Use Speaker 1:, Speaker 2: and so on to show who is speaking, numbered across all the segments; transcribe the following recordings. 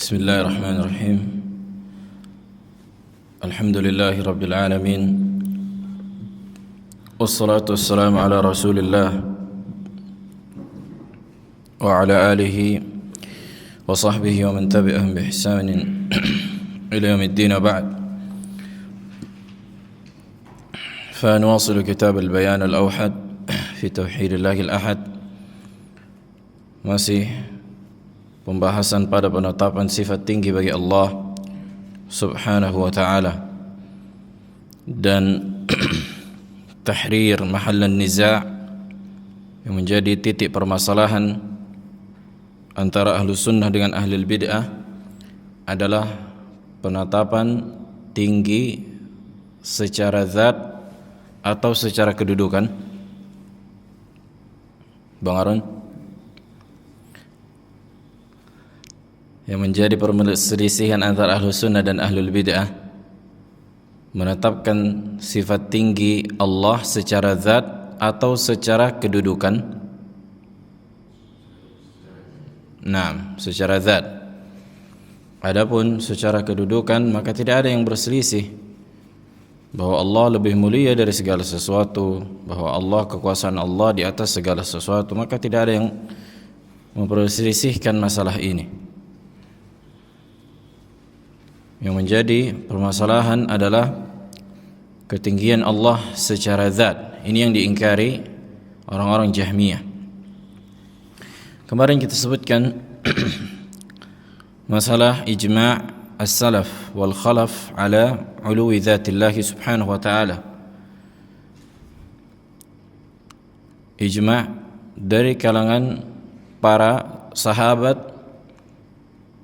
Speaker 1: Bismillahirrahmanirrahim. Alhamdulillahi Rabbil Alamin. Wassalatu wassalamu ala Rasulillah wa ala alihi wa sahbihi wa man tabi'ahum bi ihsanin ila yaumiddin wa ba'd. فنواصل كتاب البيان الأوحد في توحيد الله الأحد. Masih pembahasan pada penetapan sifat tinggi bagi Allah Subhanahu wa ta'ala dan tahrir mahallan niza' yang menjadi titik permasalahan antara ahlu sunnah dengan ahli bid'ah adalah penetapan tinggi secara zat atau secara kedudukan. Bang Arun, yang menjadi perselisihan antara ahlu sunnah dan ahlul bid'ah menetapkan sifat tinggi Allah secara zat atau secara kedudukan. Nah, secara zat. Adapun secara kedudukan maka tidak ada yang berselisih bahwa Allah lebih mulia dari segala sesuatu, bahwa Allah, kekuasaan Allah di atas segala sesuatu, maka tidak ada yang memperselisihkan masalah ini. Yang menjadi permasalahan adalah ketinggian Allah secara zat. Ini yang diingkari orang-orang Jahmiyah. Kemarin kita sebutkan masalah ijma' as-salaf wal khalaf ala uluwi zatillah subhanahu wa ta'ala. Ijma' dari kalangan para sahabat,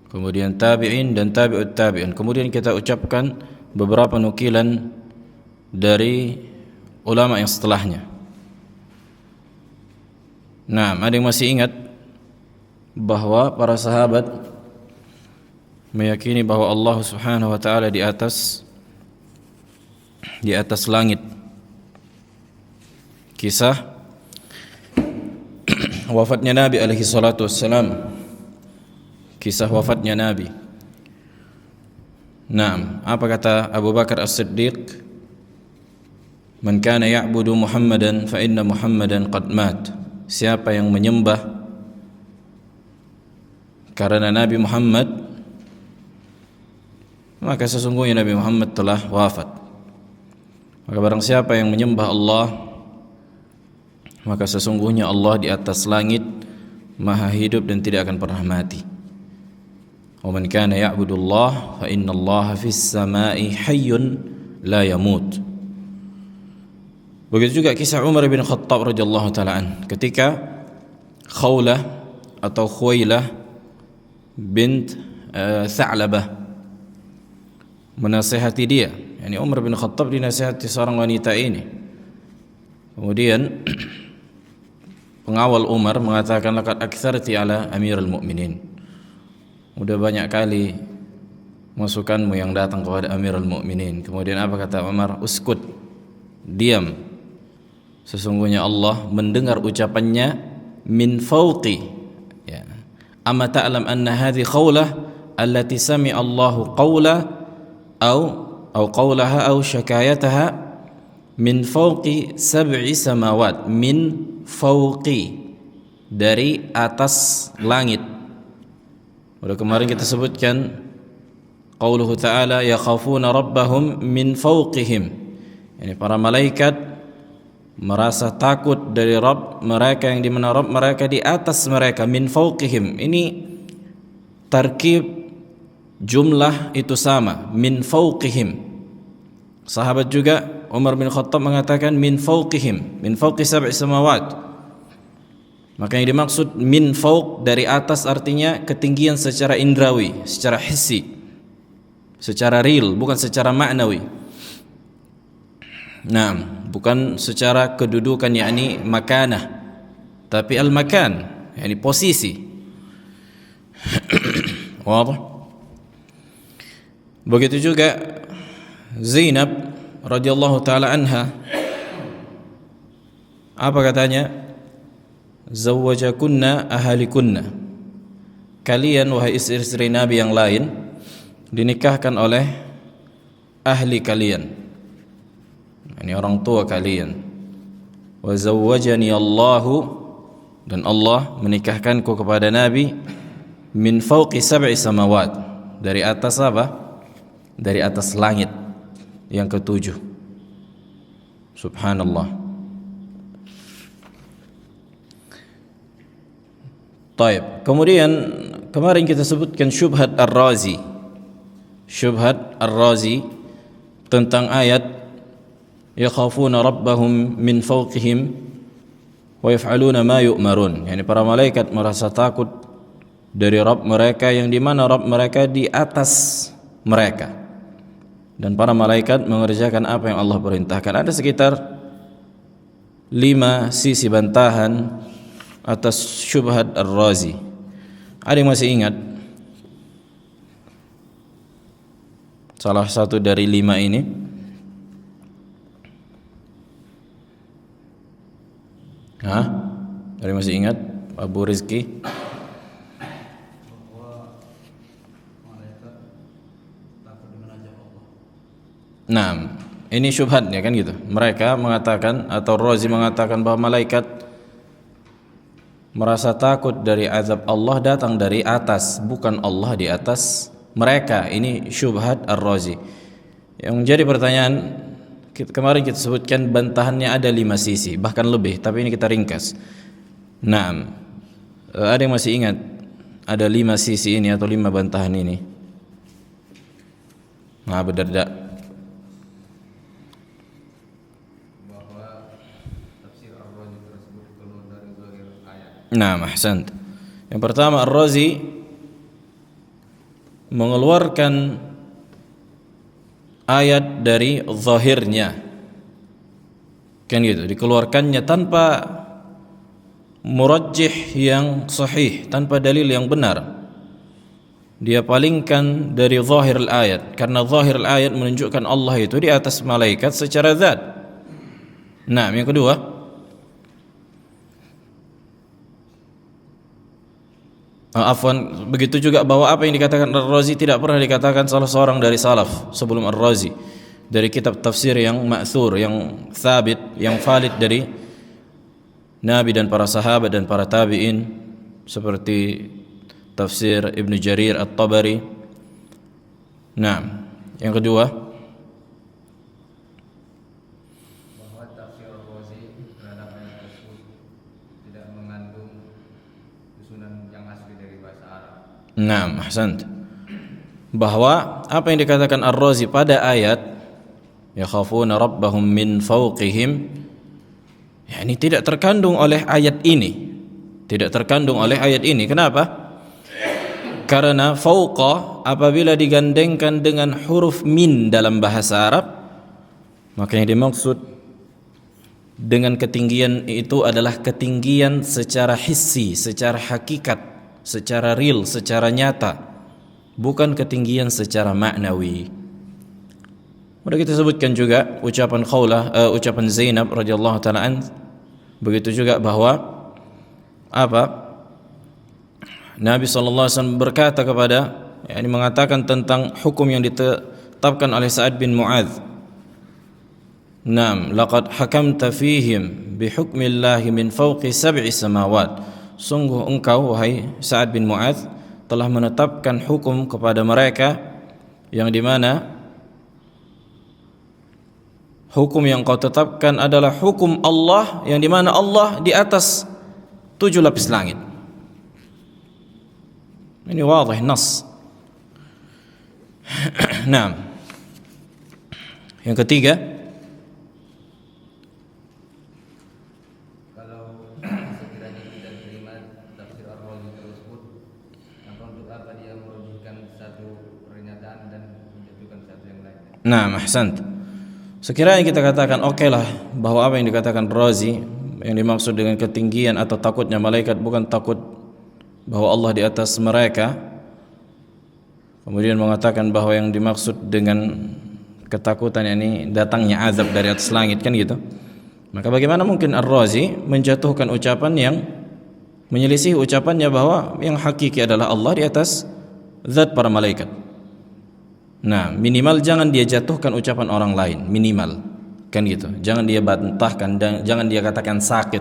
Speaker 1: kemudian tabi'in dan tabi'ut tabi'in. Kemudian kita ucapkan beberapa nukilan dari ulama yang setelahnya. Nah, ada yang masih ingat bahwa para sahabat meyakini bahwa Allah Subhanahu wa ta'ala di atas langit. Kisah wafatnya Nabi alaihi salatu wassalam, kisah wafatnya Nabi. Naam, apa kata Abu Bakar As-Siddiq? Man kana ya'budu Muhammadan fa inna Muhammadan qad mat. Siapa yang menyembah karena Nabi Muhammad, maka sesungguhnya Nabi Muhammad telah wafat. Maka barang siapa yang menyembah Allah, maka sesungguhnya Allah di atas langit, maha hidup dan tidak akan pernah mati. Wa man kana ya'budu Allah fa inna Allah fis sama'i hayyun la yamut. Begitu juga kisah Umar bin Khattab radhiyallahu taala an, ketika Khawlah atau Khuwailah bint Tha'labah menasihati dia. Yani Umar bin Khattab dinasihati seorang wanita ini. Kemudian pengawal Umar mengatakan, laqad aktsarti ala amirul mu'minin. Udah banyak kali masukanmu yang datang kepada amirul mu'minin. Kemudian apa kata Umar? Uskut, diam. Sesungguhnya Allah mendengar ucapannya min fawqi. Ya. Amma ta'lam anna hadhi khawlah allati sami'a Allahu qawla أو قولها أو شكايتها من فوق 7 سماوات. من فوق, dari atas langit. Udah kemarin kita sebutkan qauluhu ta'ala yakhafuna rabbahum min fawqihim. Yani para malaikat merasa takut dari Rabb mereka, yang di mana Rabb mereka di atas mereka. Min fawqihim, ini tarkib jumlah itu sama, min fawqihim. Sahabat juga Umar bin Khattab mengatakan min fawqihim, min fawqi 7 samawat. Maka yang dimaksud min fawq, dari atas, artinya ketinggian secara indrawi, secara hissi, secara real, bukan secara maknawi. Nah, bukan secara kedudukan, yakni makanah, tapi al-makan, yakni posisi. Wadah? Begitu juga Zainab radhiyallahu taala anha, apa katanya? Zawwajakunna ahalikunna, kalian wahai istri-istri Nabi yang lain dinikahkan oleh ahli kalian, ini orang tua kalian. Wa zawwajani Allahu, dan Allah menikahkanku kepada Nabi min fawqi sab'i samawat, dari atas apa? Dari atas langit yang ketujuh. Subhanallah. Taib. Kemudian kemarin kita sebutkan syubhat Ar-Razi. Syubhat Ar-Razi tentang ayat yakhafuna rabbahum min fawqihim wa yaf'aluna ma yu'marun. Yani para malaikat merasa takut dari Rabb mereka, yang di mana Rabb mereka di atas mereka, dan para malaikat mengerjakan apa yang Allah perintahkan. Ada sekitar 5 sisi bantahan atas syubhat Ar-Razi. Ada yang masih ingat salah satu dari 5 ini? Hah? Ada yang masih ingat? Abu Rizki? Nah, ini syubhatnya kan gitu. Mereka mengatakan, atau Razi mengatakan bahwa malaikat merasa takut dari azab Allah datang dari atas, bukan Allah di atas mereka. Ini syubhat Ar-Razi. Yang menjadi pertanyaan, kemarin kita sebutkan bantahannya ada 5 sisi, bahkan lebih, tapi ini kita ringkas. Nah, ada yang masih ingat ada 5 sisi ini atau 5 bantahan ini? Nah, benar. Nah, ahsant. Yang pertama, Ar-Razi mengeluarkan ayat dari zahirnya, kan gitu, dikeluarkannya tanpa murajjih yang sahih, tanpa dalil yang benar. Dia palingkan dari zahir al-ayat, karena zahir al-ayat menunjukkan Allah itu di atas malaikat secara zat. Nah, yang kedua, begitu juga bahwa apa yang dikatakan Ar-Razi tidak pernah dikatakan salah seorang dari salaf sebelum Ar-Razi, dari kitab tafsir yang ma'thur, yang thabit, yang valid dari Nabi dan para sahabat dan para tabi'in, seperti tafsir Ibn Jarir At-Tabari. Nah, yang kedua,
Speaker 2: bahwa tafsir Ar-Razi terhadap ayat tersebut tidak mengandung susunan yang asli dari bahasa Arab.
Speaker 1: nah, ahsant, bahwa apa yang dikatakan Ar-Razi pada ayat yakhafuna rabbahum min fawqihim, ini tidak terkandung oleh ayat ini. Tidak terkandung oleh ayat ini. Kenapa? Karena fauqa apabila digandengkan dengan huruf min dalam bahasa Arab, maka yang dimaksud dengan ketinggian itu adalah ketinggian secara hissi, secara hakikat, secara real, secara nyata, bukan ketinggian secara maknawi. Sudah kita sebutkan juga ucapan Khawlah, ucapan Zainab radhiyallahu taala an. Begitu juga bahwa apa? Nabi SAW berkata kepada, mengatakan tentang hukum yang ditetapkan oleh Sa'ad bin Mu'adz. Naam, laqad hakamta fihim bihukmillahi min fawqi sab'i samawat. Sungguh engkau wahai Sa'ad bin Mu'adz telah menetapkan hukum kepada mereka, yang dimana hukum yang kau tetapkan adalah hukum Allah, yang dimana Allah di atas 7 lapis langit. Ini wadih nas. Nah, yang ketiga,
Speaker 2: kalau sekiranya tidak terima tafsir Ar-Razi tersebut, maka untuk apa dia merujukkan satu pernyataan dan menjatuhkan satu yang lain?
Speaker 1: nah, ahsant. Sekiranya kita katakan oke lah bahwa apa yang dikatakan Razi yang dimaksud dengan ketinggian atau takutnya malaikat bukan takut bahwa Allah di atas mereka, kemudian mengatakan bahwa yang dimaksud dengan ketakutan ini datangnya azab dari atas langit, kan gitu. Maka bagaimana mungkin Ar-Razi menjatuhkan ucapan yang menyelisih ucapannya bahwa yang hakiki adalah Allah di atas zat para malaikat. Nah, minimal jangan dia jatuhkan ucapan orang lain, minimal, kan gitu. Jangan dia bantahkan dan jangan dia katakan sakit.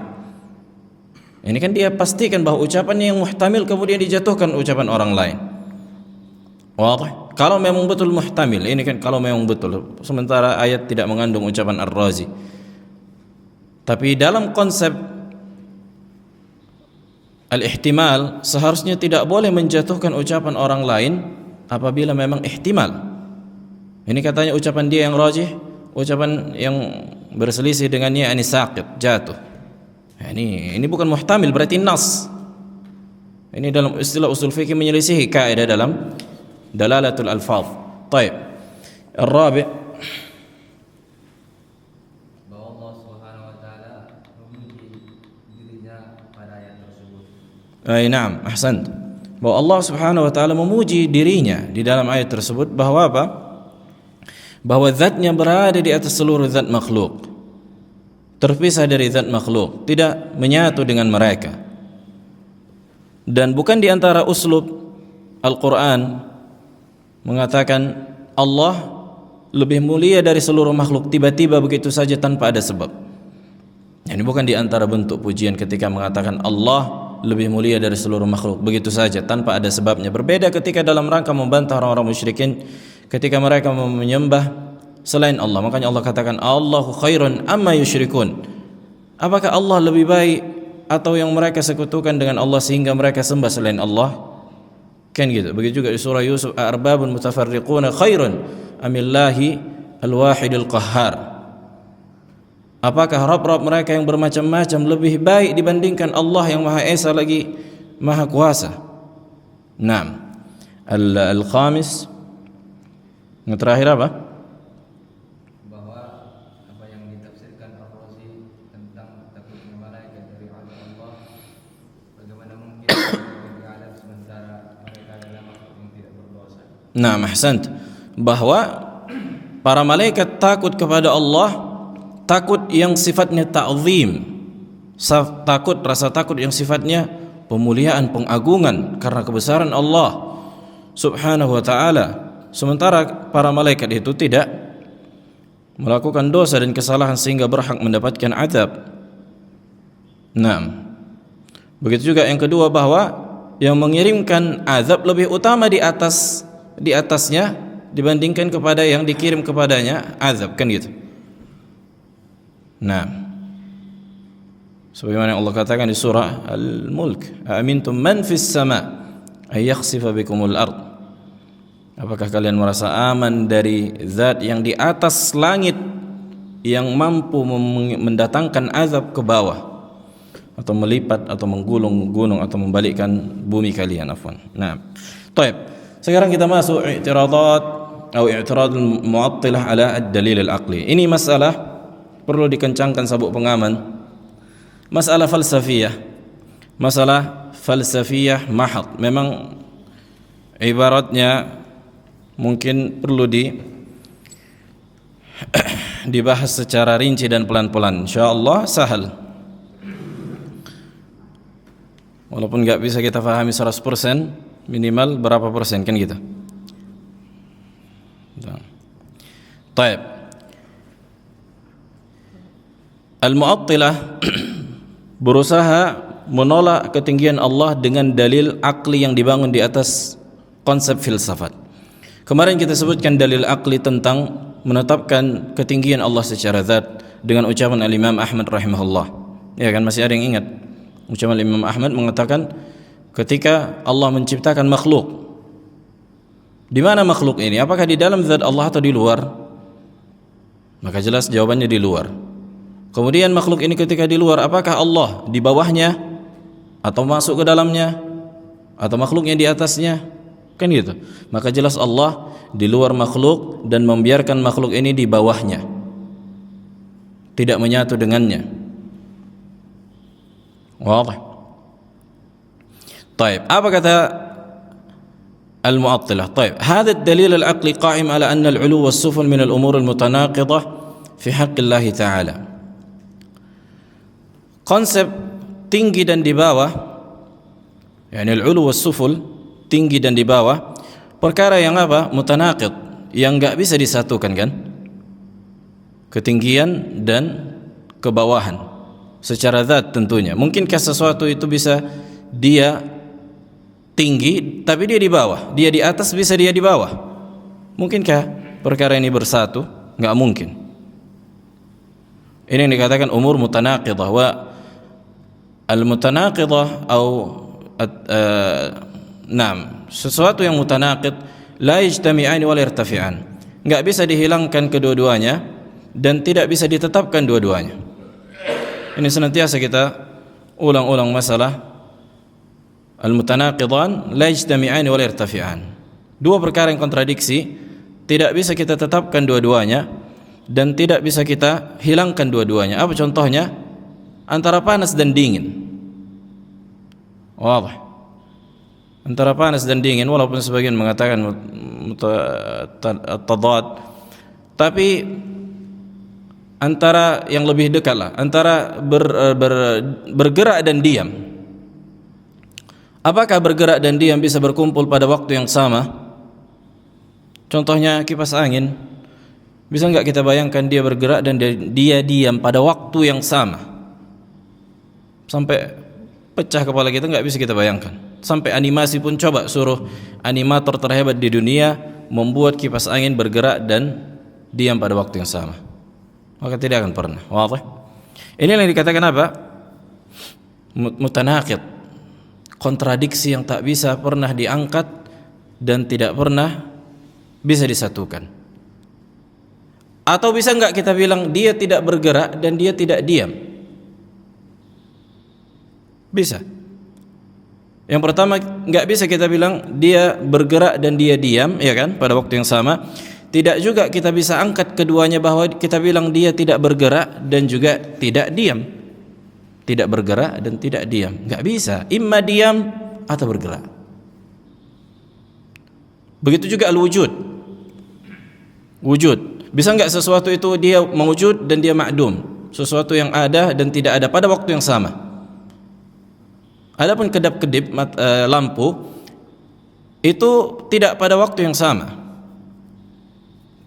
Speaker 1: Ini kan dia pastikan bahwa ucapannya yang muhtamil kemudian dijatuhkan ucapan orang lain. Wadah. Kalau memang betul muhtamil, ini kan kalau memang betul. Sementara ayat tidak mengandung ucapan Ar-Razi. Tapi dalam konsep al-ihtimal seharusnya tidak boleh menjatuhkan ucapan orang lain apabila memang ihtimal. Ini katanya ucapan dia yang rajih, ucapan yang berselisih dengannya ini saqit, jatuh. Ini bukan muhtamil, berarti nas. Ini dalam istilah usul fikih menyelisihi kaidah dalam dalalatul alfaz. Baik. Ar-rabi' Naam, ahsant. Bahwa Allah Subhanahu wa taala memuji dirinya di dalam ayat tersebut bahwa apa? Bahwa zatnya berada di atas seluruh zat makhluk. Terpisah dari zat makhluk, tidak menyatu dengan mereka. Dan bukan di antara uslub Al-Qur'an mengatakan Allah lebih mulia dari seluruh makhluk tiba-tiba begitu saja tanpa ada sebab. Ini bukan di antara bentuk pujian ketika mengatakan Allah lebih mulia dari seluruh makhluk begitu saja tanpa ada sebabnya. Berbeda ketika dalam rangka membantah orang-orang musyrikin ketika mereka menyembah selain Allah. Makanya Allah katakan Allahu khairun amma yusyrikun. Apakah Allah lebih baik atau yang mereka sekutukan dengan Allah sehingga mereka sembah selain Allah? Kan gitu. Begitu juga di surah Yusuf, arbabun mutafarriquna khairun amillahi al-wahidul qahhar. Apakah Rabb-Rabb mereka yang bermacam-macam lebih baik dibandingkan Allah yang Maha Esa lagi Maha Kuasa? Naam. Al-khamis, yang terakhir apa?
Speaker 2: Bahwa apa yang ditafsirkan Ar-Razi tentang takutnya malaikat dari Allah, bagaimana mungkin di alam sementara mereka adalah makhluk yang tidak berdosa.
Speaker 1: Naam, ahsant. Bahwa para malaikat takut kepada Allah, takut yang sifatnya ta'zim, takut, rasa takut yang sifatnya pemuliaan, pengagungan karena kebesaran Allah Subhanahu wa ta'ala. Sementara para malaikat itu tidak melakukan dosa dan kesalahan sehingga berhak mendapatkan azab. Nah, begitu juga yang kedua bahwa yang mengirimkan azab lebih utama di atasnya dibandingkan kepada yang dikirim kepadanya azab, kan gitu. Nah, sebagaimana Allah katakan di surah Al-Mulk, "Amintum man fis sama' ay yakhsifa bikumul ard." Apakah kalian merasa aman dari zat yang di atas langit yang mampu mendatangkan azab ke bawah atau melipat atau menggulung gunung atau membalikkan bumi kalian, afwan. Nah, baik. Sekarang kita masuk i'tiradat atau i'tirad al-mu'attilah ala ad-dalil al-aqli. Ini masalah perlu dikencangkan sabuk pengaman. Masalah falsafiyah, masalah falsafiyah mahad. Memang ibaratnya mungkin perlu dibahas secara rinci dan pelan-pelan. Insyaallah sahal. Walaupun enggak bisa kita fahami 100%, minimal berapa persen kan gitu. Baik. Al-Mu'attilah berusaha menolak ketinggian Allah dengan dalil akli yang dibangun di atas konsep filsafat. Kemarin kita sebutkan dalil akli tentang menetapkan ketinggian Allah secara zat dengan ucapan Al-Imam Ahmad rahimahullah. Ya kan, masih ada yang ingat? Ucapan Imam Ahmad mengatakan ketika Allah menciptakan makhluk, di mana makhluk ini? Apakah di dalam zat Allah atau di luar? Maka jelas jawabannya di luar. Kemudian makhluk ini ketika di luar, apakah Allah di bawahnya atau masuk ke dalamnya atau makhluknya di atasnya? Kan gitu. Maka jelas Allah di luar makhluk dan membiarkan makhluk ini di bawahnya, tidak menyatu dengannya. Wadah. Baik, apa kata Al-Mu'attilah? Baik, hadha ad-dalil al-aqli qa'im ala anna al-'ulu was-sufl min al-umur al-mutanaqidah fi haqqi Allah Ta'ala. Konsep tinggi dan di bawah Yani al-ulu was-suful, tinggi dan di bawah, perkara yang apa? Mutanaqid, yang enggak bisa disatukan kan? Ketinggian dan kebawahan secara zat tentunya. Mungkinkah sesuatu itu bisa dia tinggi tapi dia di bawah, dia di atas bisa dia di bawah? Mungkinkah perkara ini bersatu? Enggak mungkin. Ini yang dikatakan umur mutanaqidah. Wa al-mutanaqidah sesuatu yang mutanaqid la yajtami'an wa la yartafi'an. Enggak bisa dihilangkan kedua-duanya dan tidak bisa ditetapkan dua-duanya. Ini senantiasa kita ulang-ulang masalah al-mutanaqidan la yajtami'an wa la yartafi'an. Dua perkara yang kontradiksi tidak bisa kita tetapkan dua-duanya dan tidak bisa kita hilangkan dua-duanya. Apa contohnya? Antara panas dan dingin. Wadah. Antara panas dan dingin, walaupun sebagian mengatakan tadad, tapi antara yang lebih dekat lah, antara bergerak dan diam. Apakah bergerak dan diam bisa berkumpul pada waktu yang sama? Contohnya kipas angin. Bisa enggak kita bayangkan dia bergerak dan dia diam pada waktu yang sama? Sampai pecah kepala kita, enggak bisa kita bayangkan. Sampai animasi pun coba suruh animator terhebat di dunia membuat kipas angin bergerak dan diam pada waktu yang sama, maka tidak akan pernah. Wadah. Ini yang dikatakan apa? Mutanaqid, kontradiksi yang tak bisa pernah diangkat dan tidak pernah bisa disatukan. Atau bisa enggak kita bilang dia tidak bergerak dan dia tidak diam? Bisa. Yang pertama, enggak bisa kita bilang dia bergerak dan dia diam, ya kan, pada waktu yang sama. Tidak juga kita bisa angkat keduanya bahwa kita bilang dia tidak bergerak dan juga tidak diam. Tidak bergerak dan tidak diam. Enggak bisa. Imma diam atau bergerak. Begitu juga al-wujud. Wujud. Bisa enggak sesuatu itu dia mewujud dan dia ma'dum? Sesuatu yang ada dan tidak ada pada waktu yang sama. Adapun kedap-kedip lampu itu tidak pada waktu yang sama.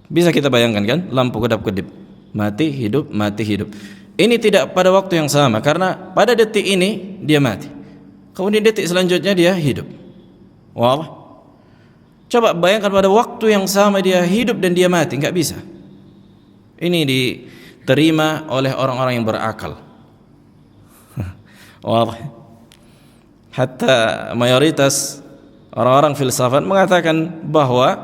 Speaker 1: Bisa kita bayangkan kan? Lampu kedap-kedip, mati hidup, mati hidup. Ini tidak pada waktu yang sama karena pada detik ini dia mati. Kemudian detik selanjutnya dia hidup. Wah. Coba bayangkan pada waktu yang sama dia hidup dan dia mati, enggak bisa. Ini diterima oleh orang-orang yang berakal. Wah. Hatta mayoritas orang-orang filsafat mengatakan bahwa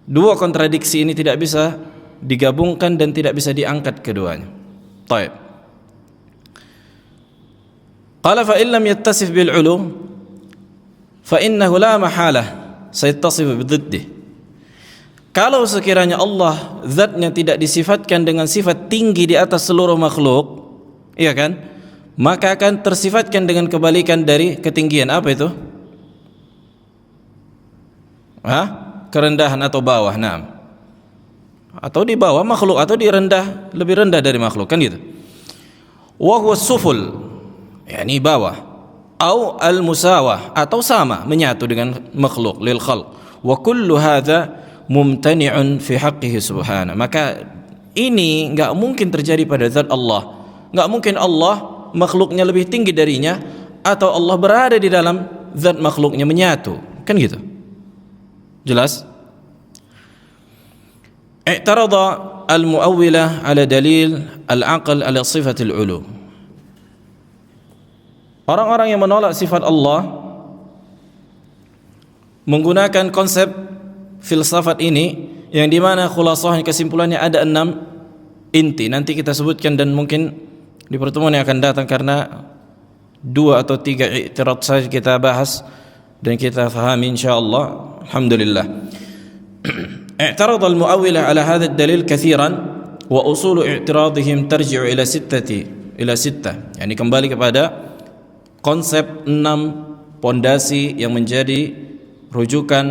Speaker 1: dua kontradiksi ini tidak bisa digabungkan dan tidak bisa diangkat keduanya. Baik. Qala fa in lam yattasif bil 'ulu fa innahu la mahalah sayattasif bididdih. Kalau sekiranya Allah zatnya tidak disifatkan dengan sifat tinggi di atas seluruh makhluk, iya kan? Maka akan tersifatkan dengan kebalikan dari ketinggian. Apa itu? Kerendahan atau bawah. Naam. Atau di bawah makhluk atau di rendah, lebih rendah dari makhluk, kan gitu. Wa huwa suful, yakni bawah. Au al-musawah, atau sama, menyatu dengan makhluk, lil khalq. Wa kullu hadza mumtani'un fi haqqihi subhanahu. Maka ini enggak mungkin terjadi pada zat Allah. Enggak mungkin Allah makhluknya lebih tinggi darinya atau Allah berada di dalam zat makhluknya menyatu, kan gitu. Jelas? I'tarada al-mu'awwilah ala dalil al-aql ala sifatil ulu. Orang-orang yang menolak sifat Allah menggunakan konsep filsafat ini yang dimana khulasahnya, kesimpulannya ada 6 inti. Nanti kita sebutkan dan mungkin di pertemuan yang akan datang karena 2 atau 3 i'tirad saja kita bahas dan kita fahami insyaallah. Alhamdulillah. I'tarad al-mu'awwilah ala hadha ad-dalil katsiran wa usul i'tiradihim tarji'u ila sittah. Yani kembali kepada konsep 6 pondasi yang menjadi rujukan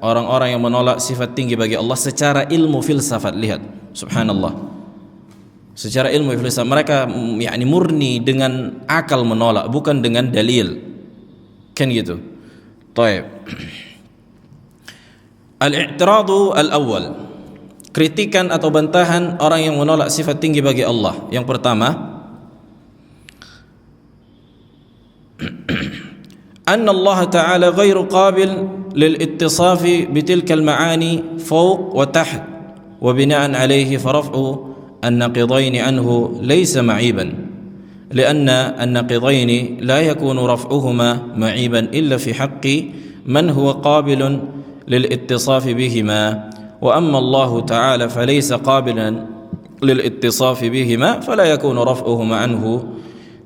Speaker 1: orang-orang yang menolak sifat tinggi bagi Allah secara ilmu filsafat. Lihat, subhanallah. Secara ilmu filsafat mereka yakni murni dengan akal menolak, bukan dengan dalil. Kan gitu. Baik. Al-i'tiradu al-awwal, kritikan atau bantahan orang yang menolak sifat tinggi bagi Allah. Yang pertama, anna Allah Ta'ala ghairu qabil lil ittisafi bitilka al-ma'ani fawq wa taht wa bina'an alayhi faraf'u an-naqidain anhu laysa ma'iban لأن النقيضين لا يكون رفعهما معيبا إلا في حق من هو قابل للاتصاف بهما وأما الله تعالى فليس قابلا للاتصاف بهما فلا يكون رفعهما عنه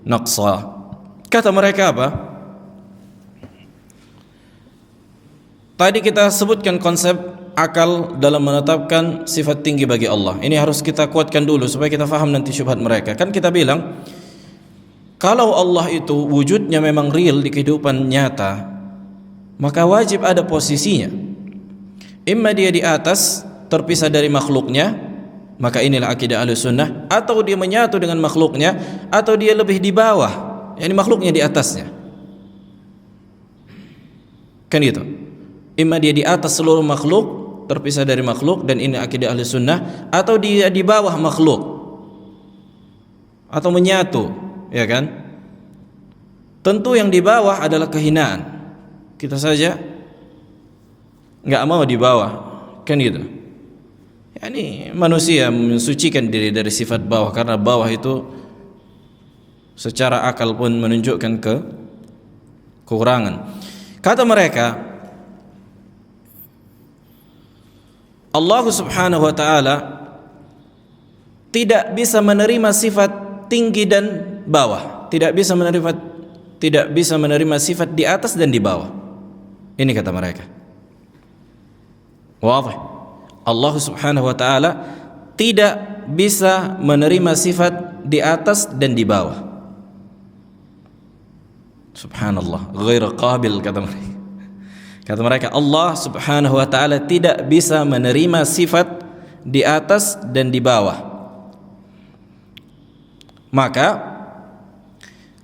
Speaker 1: نقصا. Kata mereka apa? Tadi kita sebutkan konsep akal dalam menetapkan sifat tinggi bagi Allah. Ini harus kita kuatkan dulu supaya kita faham nanti syubhat mereka. Kan kita bilang kalau Allah itu wujudnya memang real di kehidupan nyata, maka wajib ada posisinya. Imma dia di atas, terpisah dari makhluknya, maka inilah akidah Ahlussunnah, atau dia menyatu dengan makhluknya, atau dia lebih di bawah, yakni makhluknya di atasnya. Kan itu. Imma dia di atas seluruh makhluk, terpisah dari makhluk, dan ini akidah Ahlussunnah, atau dia di bawah makhluk, atau menyatu. Ya kan? Tentu yang di bawah adalah kehinaan. Kita saja nggak mau di bawah, kan gitu. Yani manusia mensucikan diri dari sifat bawah, karena bawah itu secara akal pun menunjukkan kekurangan. Kata mereka, Allah Subhanahu wa ta'ala tidak bisa menerima sifat tinggi dan bawah, tidak bisa menerima sifat di atas dan di bawah. Ini kata mereka. Wadih. Allah Subhanahu wa ta'ala tidak bisa menerima sifat di atas dan di bawah. Subhanallah, ghair qabil, kata mereka. Kata mereka, Allah Subhanahu wa ta'ala tidak bisa menerima sifat di atas dan di bawah. Maka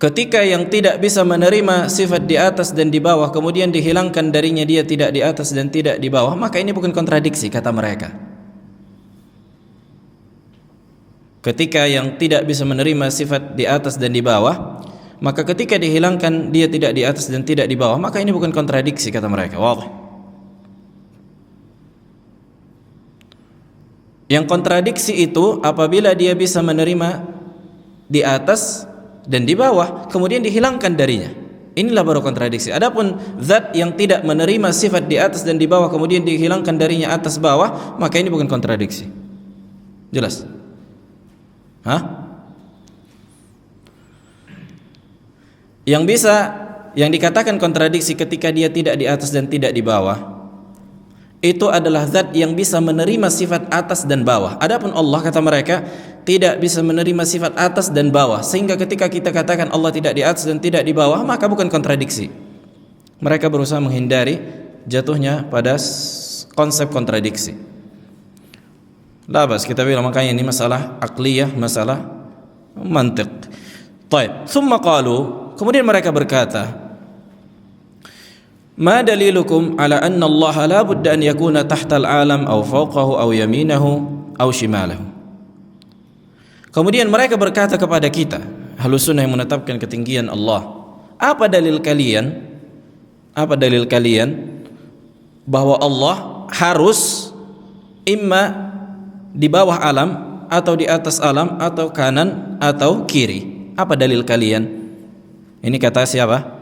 Speaker 1: ketika yang tidak bisa menerima sifat di atas dan di bawah kemudian dihilangkan darinya dia tidak di atas dan tidak di bawah, maka ini bukan kontradiksi, kata mereka. Ketika yang tidak bisa menerima sifat di atas dan di bawah, maka ketika dihilangkan dia tidak di atas dan tidak di bawah, maka ini bukan kontradiksi, kata mereka. Wadih. Yang kontradiksi itu apabila dia bisa menerima di atas dan di bawah kemudian dihilangkan darinya. Inilah baru kontradiksi. Adapun zat yang tidak menerima sifat di atas dan di bawah kemudian dihilangkan darinya atas bawah, maka ini bukan kontradiksi. Jelas? Yang dikatakan kontradiksi ketika dia tidak di atas dan tidak di bawah, itu adalah zat yang bisa menerima sifat atas dan bawah. Adapun Allah, kata mereka, tidak bisa menerima sifat atas dan bawah, sehingga ketika kita katakan Allah tidak di atas dan tidak di bawah, maka bukan kontradiksi. Mereka berusaha menghindari jatuhnya pada konsep kontradiksi. Labas, kita bilang makanya ini masalah akliyah, masalah mantiq. Taib. Thumma qalu, kemudian mereka berkata, ma dalilukum ala anna Allah la budda an yakuna tahta al-alam aw fawqahu aw yaminahu aw shimalahu. Kemudian mereka berkata kepada kita, Ahlussunnah yang menetapkan ketinggian Allah, apa dalil kalian bahwa Allah harus imma di bawah alam atau di atas alam atau kanan atau kiri? Apa dalil kalian? Ini kata siapa?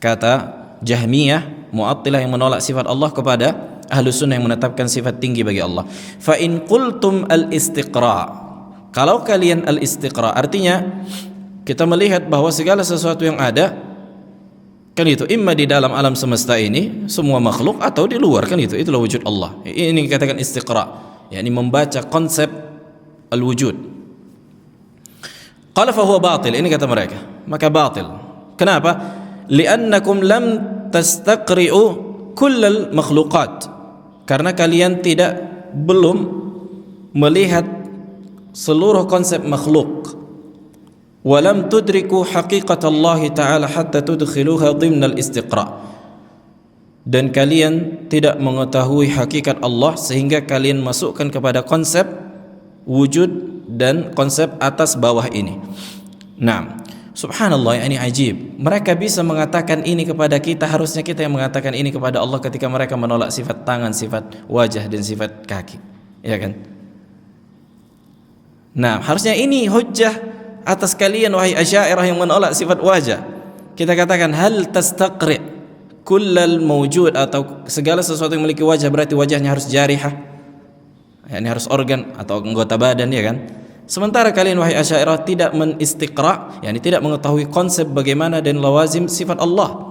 Speaker 1: Kata Jahmiyah, Mu'attilah yang menolak sifat Allah kepada Ahlussunnah yang menetapkan sifat tinggi bagi Allah. Fa in qultum al-istiqra', kalau kalian al-istiqra', artinya kita melihat bahwa segala sesuatu yang ada, kan itu imma di dalam alam semesta ini semua makhluk atau di luar, kan itulah wujud Allah. Ini dikatakan istiqra', yakni membaca konsep al-wujud. Qala fa huwa batil, ini kata mereka, maka batil. Kenapa? Li'annakum lam tastaqri'u kullal makhluqat, karena kalian belum melihat seluruh konsep makhluk. wa lam tudriku haqiqatallahi ta'ala hatta tudkhiluha dhimna al-istiqra'. Dan kalian tidak mengetahui hakikat Allah sehingga kalian masukkan kepada konsep wujud dan konsep atas bawah ini. Nah, subhanallah, ini ajib. Mereka bisa mengatakan ini kepada kita, harusnya kita yang mengatakan ini kepada Allah ketika mereka menolak sifat tangan, sifat wajah dan sifat kaki. Ya kan? Nah, harusnya ini hujjah atas kalian wahai Asy'ariyah yang menolak sifat wajah. Kita katakan hal tastaqri' kullal mawjud, atau segala sesuatu yang memiliki wajah berarti wajahnya harus jarihah, yakni harus organ atau anggota badan, ya kan? Sementara kalian wahai Asy'ariyah tidak menistiqra', yakni tidak mengetahui konsep bagaimana dan lawazim sifat Allah.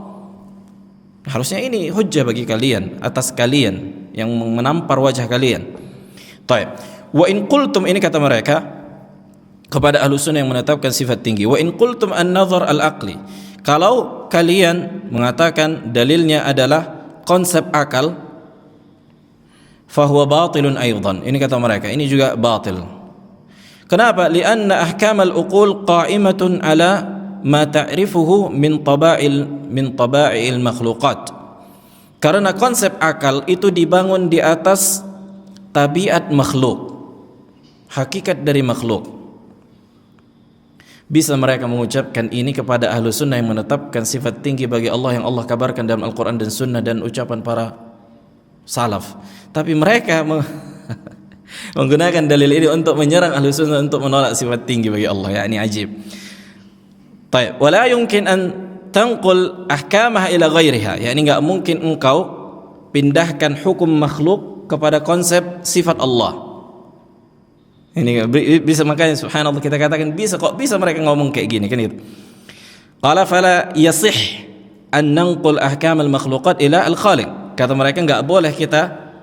Speaker 1: Harusnya ini hujjah bagi kalian, atas kalian yang menampar wajah kalian. Taib. Wa in qultum, ini kata mereka kepada ahlu sunnah yang menetapkan sifat tinggi, wa in qultum an-nazar al-aqli, kalau kalian mengatakan dalilnya adalah konsep akal, fahuwa batilun aidan, ini kata mereka, ini juga batil. Kenapa? Lianna ahkamal uqul qa'imatun ala ma ta'rifuhu min taba'il makhluqat. Karena konsep akal itu dibangun di atas tabiat makhluk, hakikat dari makhluk. Bisa mereka mengucapkan ini kepada ahlu sunnah yang menetapkan sifat tinggi bagi Allah yang Allah kabarkan dalam Al-Quran dan Sunnah dan ucapan para salaf. Tapi mereka menggunakan dalil ini untuk menyerang ahlu sunnah untuk menolak sifat tinggi bagi Allah. Ya, ini ajib. Taib. Wala yumkin an tanqul ahkamah ila ghairiha. Ya, ini enggak mungkin engkau pindahkan hukum makhluk kepada konsep sifat Allah. Ini bisa, makanya subhanallah kita katakan bisa, kok bisa mereka ngomong kayak gini kan gitu. Qala fala yasih an nanqul ahkam al makhluqat ila al khaliq. Kata mereka enggak boleh kita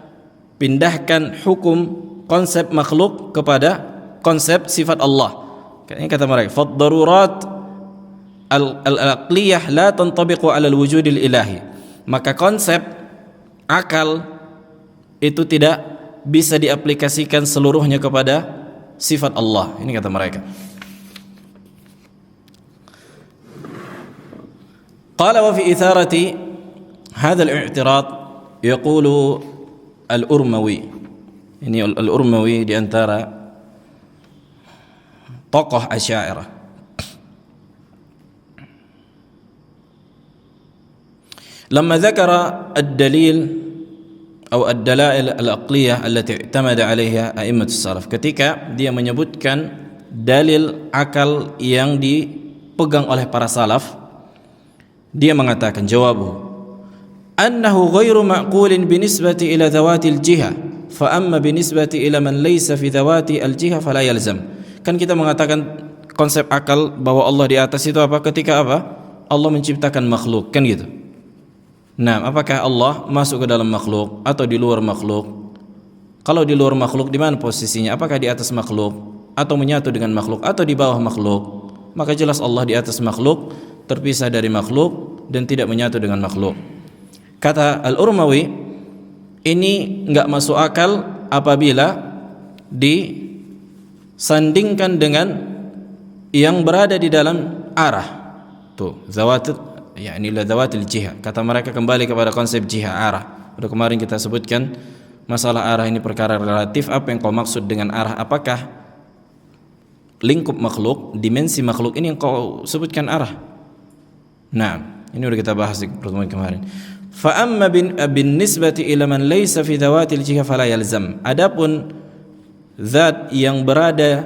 Speaker 1: pindahkan hukum konsep makhluk kepada konsep sifat Allah. Ini kata mereka, fad darurat al aqliyah la tantabiqu ala al wujud al ilahi. Maka konsep akal itu tidak bisa diaplikasikan seluruhnya kepada sifat Allah. Ini kata mereka. Qala wa fi itharati hadha al-i'tirad yaqulu al-Urmawi. Ini al-Urmawi di antara tokoh Asy'ariyah. Lamma dzakara ad-dalil atau ad-dalail al-aqliyah allati i'tamada 'alaiha a'immatus salaf, ketika dia menyebutkan dalil akal yang dipegang oleh para salaf, dia mengatakan jawabuhu annahu ghairu ma'qulin binisbati ila dhawatil jiha, fa amma binisbati ila man laysa fi dhawati al-jiha fala yalzam. Kan kita mengatakan konsep akal bahwa Allah di atas itu apa? Ketika apa? Allah menciptakan makhluk, kan gitu. Nah, apakah Allah masuk ke dalam makhluk atau di luar makhluk? Kalau di luar makhluk, di mana posisinya? Apakah di atas makhluk atau menyatu dengan makhluk atau di bawah makhluk? Maka jelas Allah di atas makhluk, terpisah dari makhluk dan tidak menyatu dengan makhluk. Kata Al-Urmawi, ini enggak masuk akal apabila disandingkan dengan yang berada di dalam arah. Tuh, zawat, yakni zawatil jihah. Kata mereka kembali kepada konsep jihah, arah. Udah kemarin kita sebutkan masalah arah ini perkara relatif. Apa yang kau maksud dengan arah? Apakah lingkup makhluk, dimensi makhluk ini yang kau sebutkan arah? Nah, ini udah kita bahas di pertemuan kemarin. Fa amma bin nisbati ila man laysa fi zawatil jihah fala yalzam. Adapun zat yang berada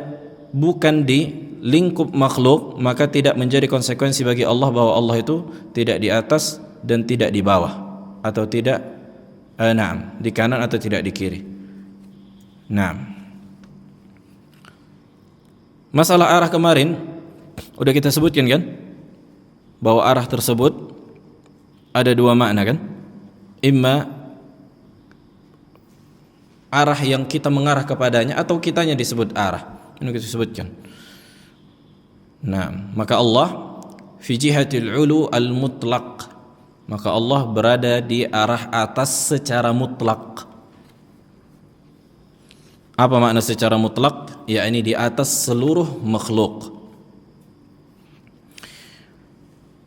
Speaker 1: bukan di lingkup makhluk, maka tidak menjadi konsekuensi bagi Allah bahwa Allah itu tidak di atas dan tidak di bawah, atau tidak di kanan atau tidak di kiri. Masalah arah kemarin udah kita sebutkan kan, bahwa arah tersebut ada dua makna kan. Imma arah yang kita mengarah kepadanya atau kitanya disebut arah. Ini kita sebutkan. Nah, maka Allah fi jihatil ulu al-mutlaq, maka Allah berada di arah atas secara mutlak. Apa makna secara mutlak? Yakni di atas seluruh makhluk.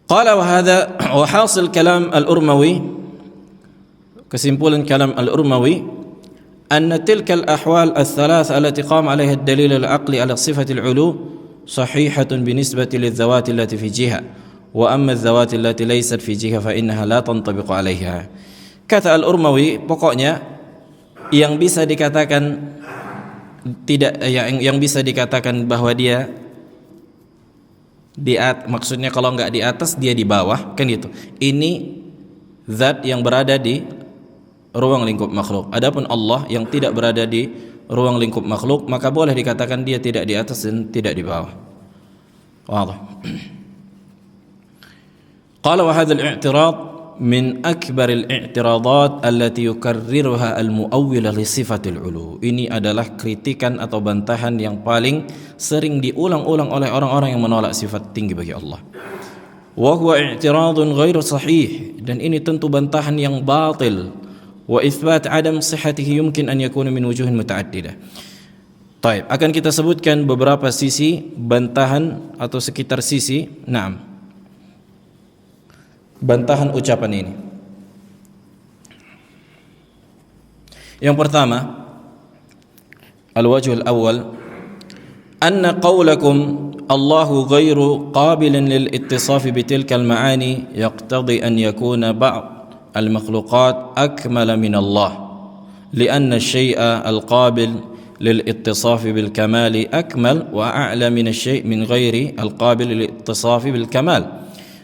Speaker 1: Qala wa hadha wa hasil kalam al-Urmawi, kesimpulan kalam al-Urmawi, anna tilka al-ahwal al-thalath allati qama 'alayha ad-dalil al-aqli 'ala sifati al-'ulu sahihatun binisbati lidh-dhawati allati fi jiha wa amma adh-dhawati allati laysat fi jiha fa innaha la tantabiqu 'alayha. Kata al-Urmawi, pokoknya yang bisa dikatakan yang bisa dikatakan bahwa dia maksudnya kalau enggak di atas dia di bawah, kan itu. Ini zat yang berada di ruang lingkup makhluk. Adapun Allah yang tidak berada di ruang lingkup makhluk, maka boleh dikatakan dia tidak di atas dan tidak di bawah. Wadah. Qala wa hadha al-i'tirad min akbar al-i'tiradat allati yukarriruha al-mu'awwil li sifatil ulu. Ini adalah kritikan atau bantahan yang paling sering diulang-ulang oleh orang-orang yang menolak sifat tinggi bagi Allah. Wa huwa i'tiradun ghairu sahih, dan ini tentu bantahan yang batil. Wa itsbat adam sihhatihi yumkin an yakuna min wujuhin mutaaddidah. Baik, akan kita sebutkan beberapa sisi bantahan atau sekitar sisi. Naam. Bantahan ucapan ini. Yang pertama, al-wajh al-awwal, anna qawlakum Allahu ghairu qabilin lil ittisaf bi tilka al-ma'ani yaqtadi an yakuna ba'd al-makhluqat akmala min Allah, lianna ash-shay'a al-qabil lil ittisaf bil kamali akmal wa a'la min ash-shay' min ghairi al-qabil lil ittisaf bil kamal.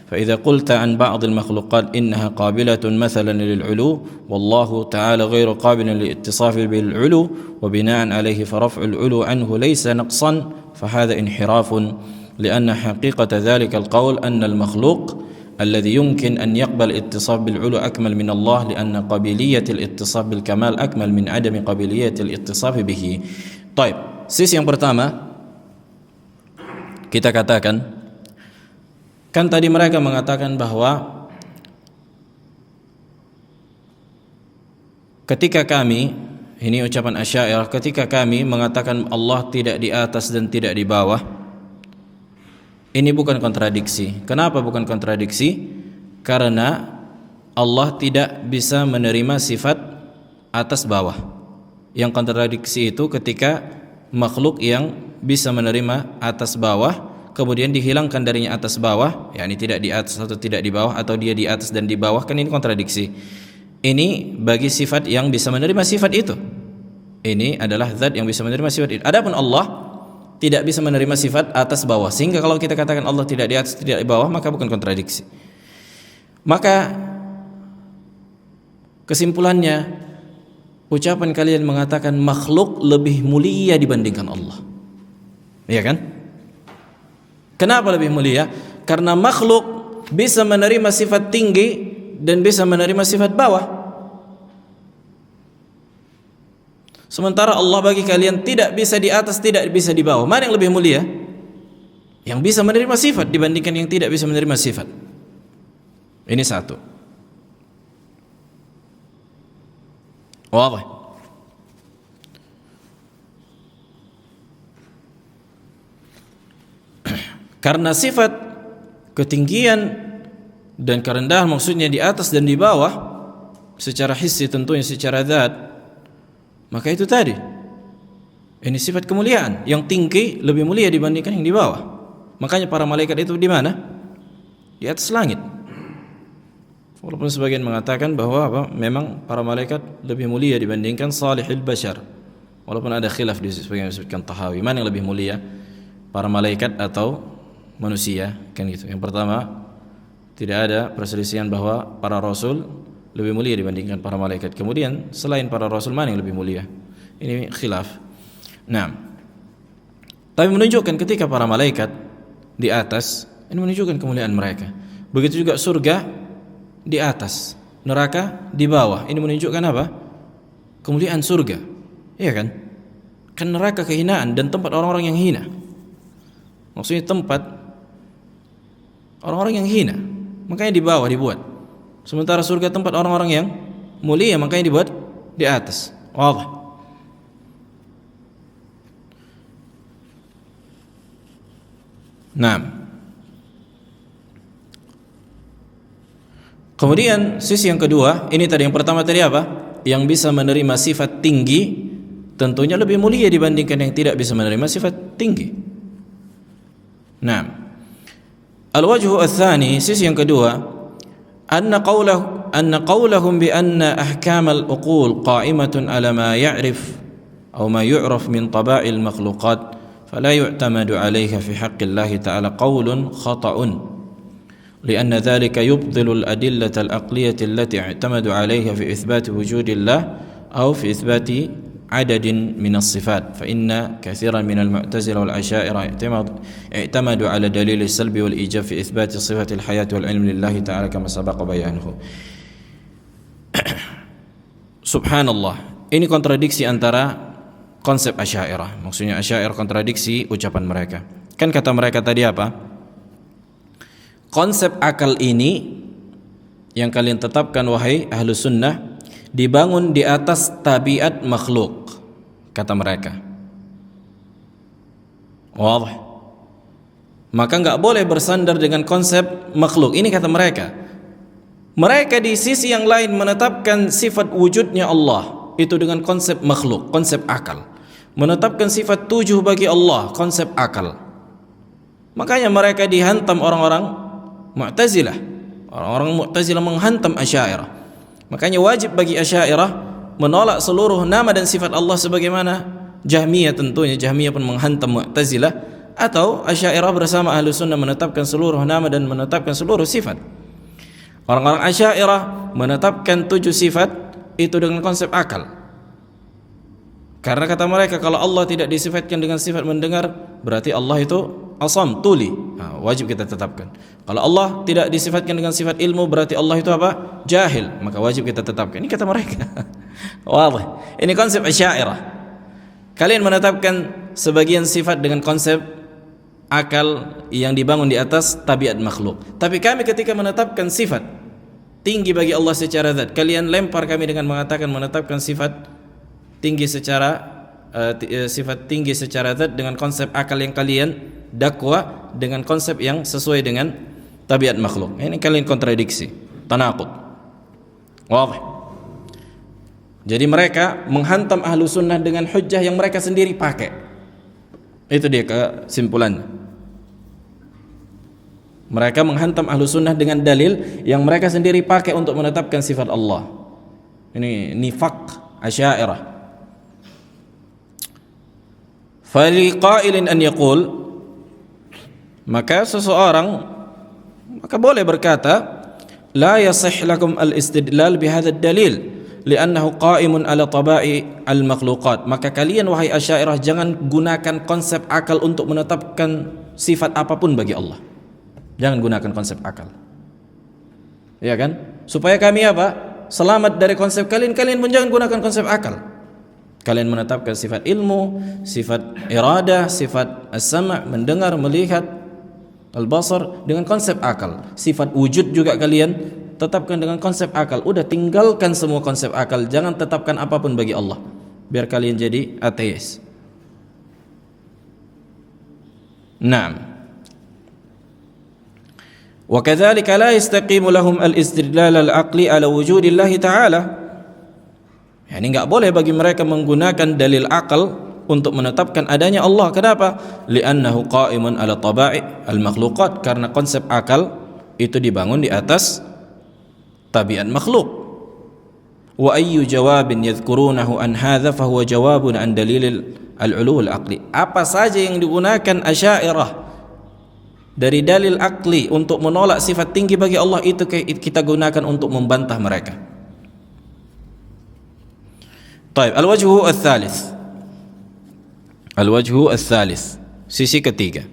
Speaker 1: فإذا قلت عن بعض المخلوقات إنها قابلة مثلا للعلو والله تعالى غير قابل للاتصاف بالعلو وبناء عليه فرفع العلو عنه ليس نقصا فهذا انحراف، لأن حقيقة ذلك القول أن المخلوق الذي يمكن أن يقبل الاتصاف بالعلو أكمل من الله، لأن قابلية الاتصاف بالكمال أكمل من عدم قابلية الاتصاف به. طيب, sisi yang pertama kita katakan, kan tadi mereka mengatakan bahwa ketika kami, ini ucapan Asy'ariyah, ketika kami mengatakan Allah tidak di atas dan tidak di bawah, ini bukan kontradiksi. Kenapa bukan kontradiksi? Karena Allah tidak bisa menerima sifat atas bawah. Yang kontradiksi itu ketika makhluk yang bisa menerima atas bawah kemudian dihilangkan darinya atas bawah, yakni tidak di atas atau tidak di bawah, atau dia di atas dan di bawah, kan ini kontradiksi. Ini bagi sifat yang bisa menerima sifat itu. Ini adalah zat yang bisa menerima sifat itu. Adapun Allah tidak bisa menerima sifat atas bawah, sehingga kalau kita katakan Allah tidak di atas, tidak di bawah, maka bukan kontradiksi. Maka kesimpulannya, ucapan kalian mengatakan makhluk lebih mulia dibandingkan Allah, iya kan? Kenapa lebih mulia? Karena makhluk bisa menerima sifat tinggi dan bisa menerima sifat bawah. Sementara Allah bagi kalian tidak bisa di atas, tidak bisa di bawah. Mana yang lebih mulia? Yang bisa menerima sifat dibandingkan yang tidak bisa menerima sifat. Ini satu. Wadah. Karena sifat ketinggian dan kerendahan, maksudnya di atas dan di bawah, secara hissi tentunya, secara zat, maka itu tadi, ini sifat kemuliaan. Yang tinggi lebih mulia dibandingkan yang di bawah. Makanya para malaikat itu di mana? Di atas langit. Walaupun sebagian mengatakan bahwa memang para malaikat lebih mulia dibandingkan salihul bashar. Walaupun ada khilaf di sebagian disebutkan Tahawi, mana yang lebih mulia, para malaikat atau manusia, kan gitu. Yang pertama, tidak ada perselisihan bahwa para rasul lebih mulia dibandingkan para malaikat. Kemudian selain para rasul, mana yang lebih mulia? Ini khilaf. Nah, tapi menunjukkan ketika para malaikat di atas, ini menunjukkan kemuliaan mereka. Begitu juga surga di atas, neraka di bawah. Ini menunjukkan apa? Kemuliaan surga. Iya kan? Kan neraka kehinaan dan tempat orang-orang yang hina. Maksudnya tempat orang-orang yang hina, makanya di bawah dibuat. Sementara surga tempat orang-orang yang mulia, makanya dibuat di atas. Wadah. Nah, Kemudian sisi yang kedua, ini tadi yang pertama tadi apa? Yang bisa menerima sifat tinggi tentunya lebih mulia dibandingkan yang tidak bisa menerima sifat tinggi. Nah, al-wajhu ats-tsani, sisi yang kedua, anna qawlahum bi anna ahkam al-uqul qa'imatun ala ma ya'rif atau ma yu'raf min taba'il makhluqat fala yu'tamadu 'alayha fi haqqi Allah ta'ala qawlun khata'un لأن ذلك يبطل الأدلة العقلية التي اعتمدوا عليها في إثبات وجود الله أو في إثبات عدد من الصفات فإن كثيرا من المعتزلة والأشاعرة اعتمدوا على دليل السلب والإيجاب في إثبات صفة الحياة والعلم لله تعالى كما سبق بيانه. Subhanallah, ini kontradiksi antara konsep Asy'ariyah. Maksudnya Asy'ariyah kontradiksi ucapan mereka. Kan kata mereka tadi apa? Konsep akal ini yang kalian tetapkan wahai ahlu sunnah dibangun di atas tabiat makhluk, kata mereka. Wadah. Maka nggak boleh bersandar dengan konsep makhluk. Ini kata mereka. Mereka di sisi yang lain menetapkan sifat wujudnya Allah itu dengan konsep makhluk, konsep akal. Menetapkan sifat 7 bagi Allah, konsep akal. Makanya mereka dihantam orang-orang Mu'tazilah. Orang-orang Mu'tazilah menghantam Asy'ariyah. Makanya wajib bagi Asy'ariyah menolak seluruh nama dan sifat Allah sebagaimana Jahmiyah, tentunya Jahmiyah pun menghantam Mu'tazilah, atau Asy'ariyah bersama Ahlu Sunnah menetapkan seluruh nama dan menetapkan seluruh sifat. Orang-orang Asy'ariyah menetapkan 7 sifat itu dengan konsep akal. Karena kata mereka kalau Allah tidak disifatkan dengan sifat mendengar, berarti Allah itu asam, tuli. Nah, wajib kita tetapkan. Kalau Allah tidak disifatkan dengan sifat ilmu, berarti Allah itu apa? Jahil. Maka wajib kita tetapkan. Ini kata mereka. Wadah. Ini konsep Asy'ariyah. Kalian menetapkan sebagian sifat dengan konsep akal yang dibangun di atas tabiat makhluk. Tapi kami ketika menetapkan sifat tinggi bagi Allah secara zat, kalian lempar kami dengan mengatakan menetapkan sifat tinggi secara zat dengan konsep akal yang kalian dakwa dengan konsep yang sesuai dengan tabiat makhluk. Ini kalian kontradiksi, tanaqud. Wadah. Jadi mereka menghantam ahlu sunnah dengan hujjah yang mereka sendiri pakai. Itu dia kesimpulannya. Mereka menghantam ahlu sunnah dengan dalil yang mereka sendiri pakai untuk menetapkan sifat Allah. Ini nifaq Asy'ariyah. Faliqailin an yaqul, maka seseorang boleh berkata la yasih lakum al-istidlal bihadha ad-dalil li'annahu qa'imun ala taba'i al-makhluqat. Maka kalian wahai Asy'ariyah jangan gunakan konsep akal untuk menetapkan sifat apapun bagi Allah. Jangan gunakan konsep akal. Ya kan? Supaya kami apa? Selamat dari konsep kalian pun jangan gunakan konsep akal. Kalian menetapkan sifat ilmu, sifat iradah, sifat as-sam', mendengar, melihat, al-basar dengan konsep akal. Sifat wujud juga kalian tetapkan dengan konsep akal. Udah tinggalkan semua konsep akal, jangan tetapkan apapun bagi Allah. Biar kalian jadi ateis. Naam. Wa kadzalika la yastaqimu lahum al-istidlal al-aqli ala wujudillah ta'ala. Ya, ini enggak boleh bagi mereka menggunakan dalil akal untuk menetapkan adanya Allah. Kenapa? Li'annahu qa'imun ala taba'i al-makhluqat, karena konsep akal itu dibangun di atas tabiat makhluk. Wa ayyu jawabin yadhkurunahu an hadza fa huwa jawabun an dalil al-ulu al-aqli. Apa saja yang digunakan Asy'ariyah dari dalil akli untuk menolak sifat tinggi bagi Allah, itu kita gunakan untuk membantah mereka. Baik, al-wajhu ats-tsalits, sisi ketiga.